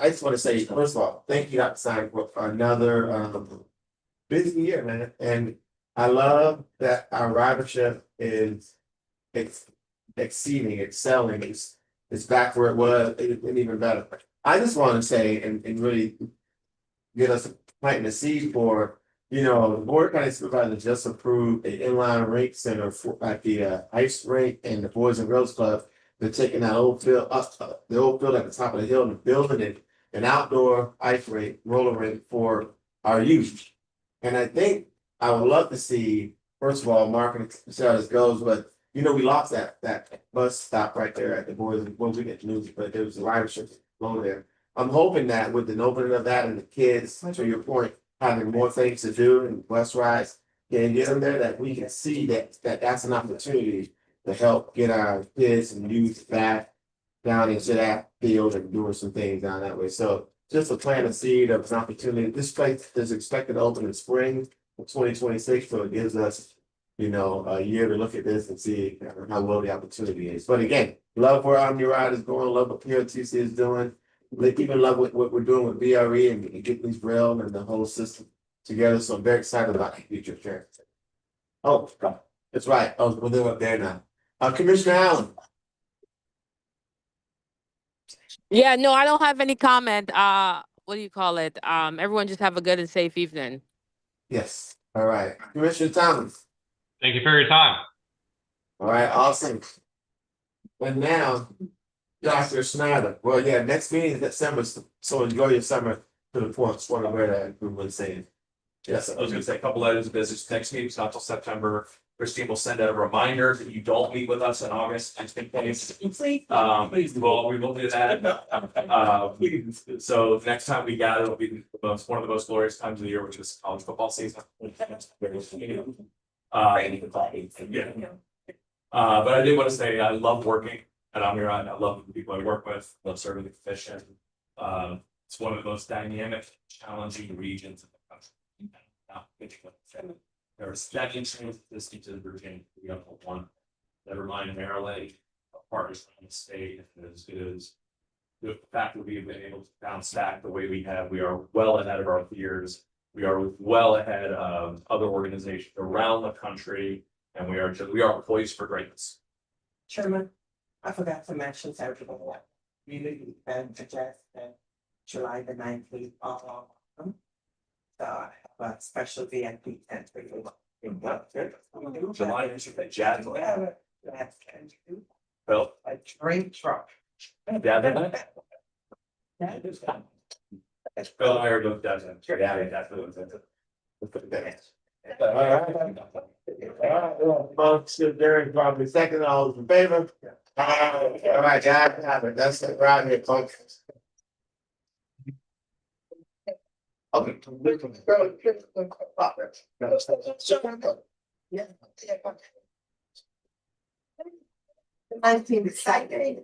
just wanna say, first of all, thank you, Dr. Simon, for another busy year, man, and I love that our ridership is excelling, it's back where it was, and even better. I just wanna say and really get us planting the seed for, you know, the Board of County Supervisors just approved an inline rink center for at the ice rink and the Boys and Girls Club. They're taking that old field up, the old field at the top of the hill and building it an outdoor ice rink, roller rink for our youth. And I think I would love to see, first of all, marketing, see how this goes, but you know, we lost that bus stop right there at the Boys, well, we get news, but there was a ridership over there. I'm hoping that with the opening of that and the kids, to your point, having more things to do and bus rides, can get them there, that we can see that that's an opportunity to help get our kids and youth back down into that field and doing some things down that way. So just to plant a seed of an opportunity. This place is expected to open in spring of 2026, so it gives us, you know, a year to look at this and see how well the opportunity is. But again, love where OmniRide is going, love what PRTC is doing. Even love what we're doing with BRE and getting these rail and the whole system together. So I'm very excited about the future. Sure. Oh, that's right. Oh, well, they're up there now. Commissioner Allen. Yeah, no, I don't have any comment. What do you call it? Everyone just have a good and safe evening. Yes. All right. Commissioner Thomas. Thank you for your time. All right, awesome. And now, Dr. Snyder. Well, yeah, next meeting is December, so enjoy your summer to the point. Just want to wear that we were saying. Yes, I was gonna say a couple items of business. Next meeting's not till September. Christine will send out a reminder that you don't meet with us in August. I think well, we will do that. So next time we gather, it'll be one of the most glorious times of the year, which is college football season. Yeah. But I did want to say, I love working at OmniRide. I love the people I work with, love serving the commission. It's one of the most dynamic, challenging regions in the country. There are 7 trains existing to the Virginia, we have one. Never mind Maryland, partners in the state, as good as the fact that we have been able to bounce back the way we have. We are well ahead of our peers. We are well ahead of other organizations around the country, and we are poised for greatness. Chairman, I forgot to mention Saturday morning. Community event suggest that July the 19th. So I have a special VIP tent for you. July is your jazz. Well, A drink truck. yeah, Bill and I are both dozen. Yeah, that's Motion during probably second, all those in favor? All right, guys, have it. That's it, right here, folks. Okay. Yeah. 19th Saturday.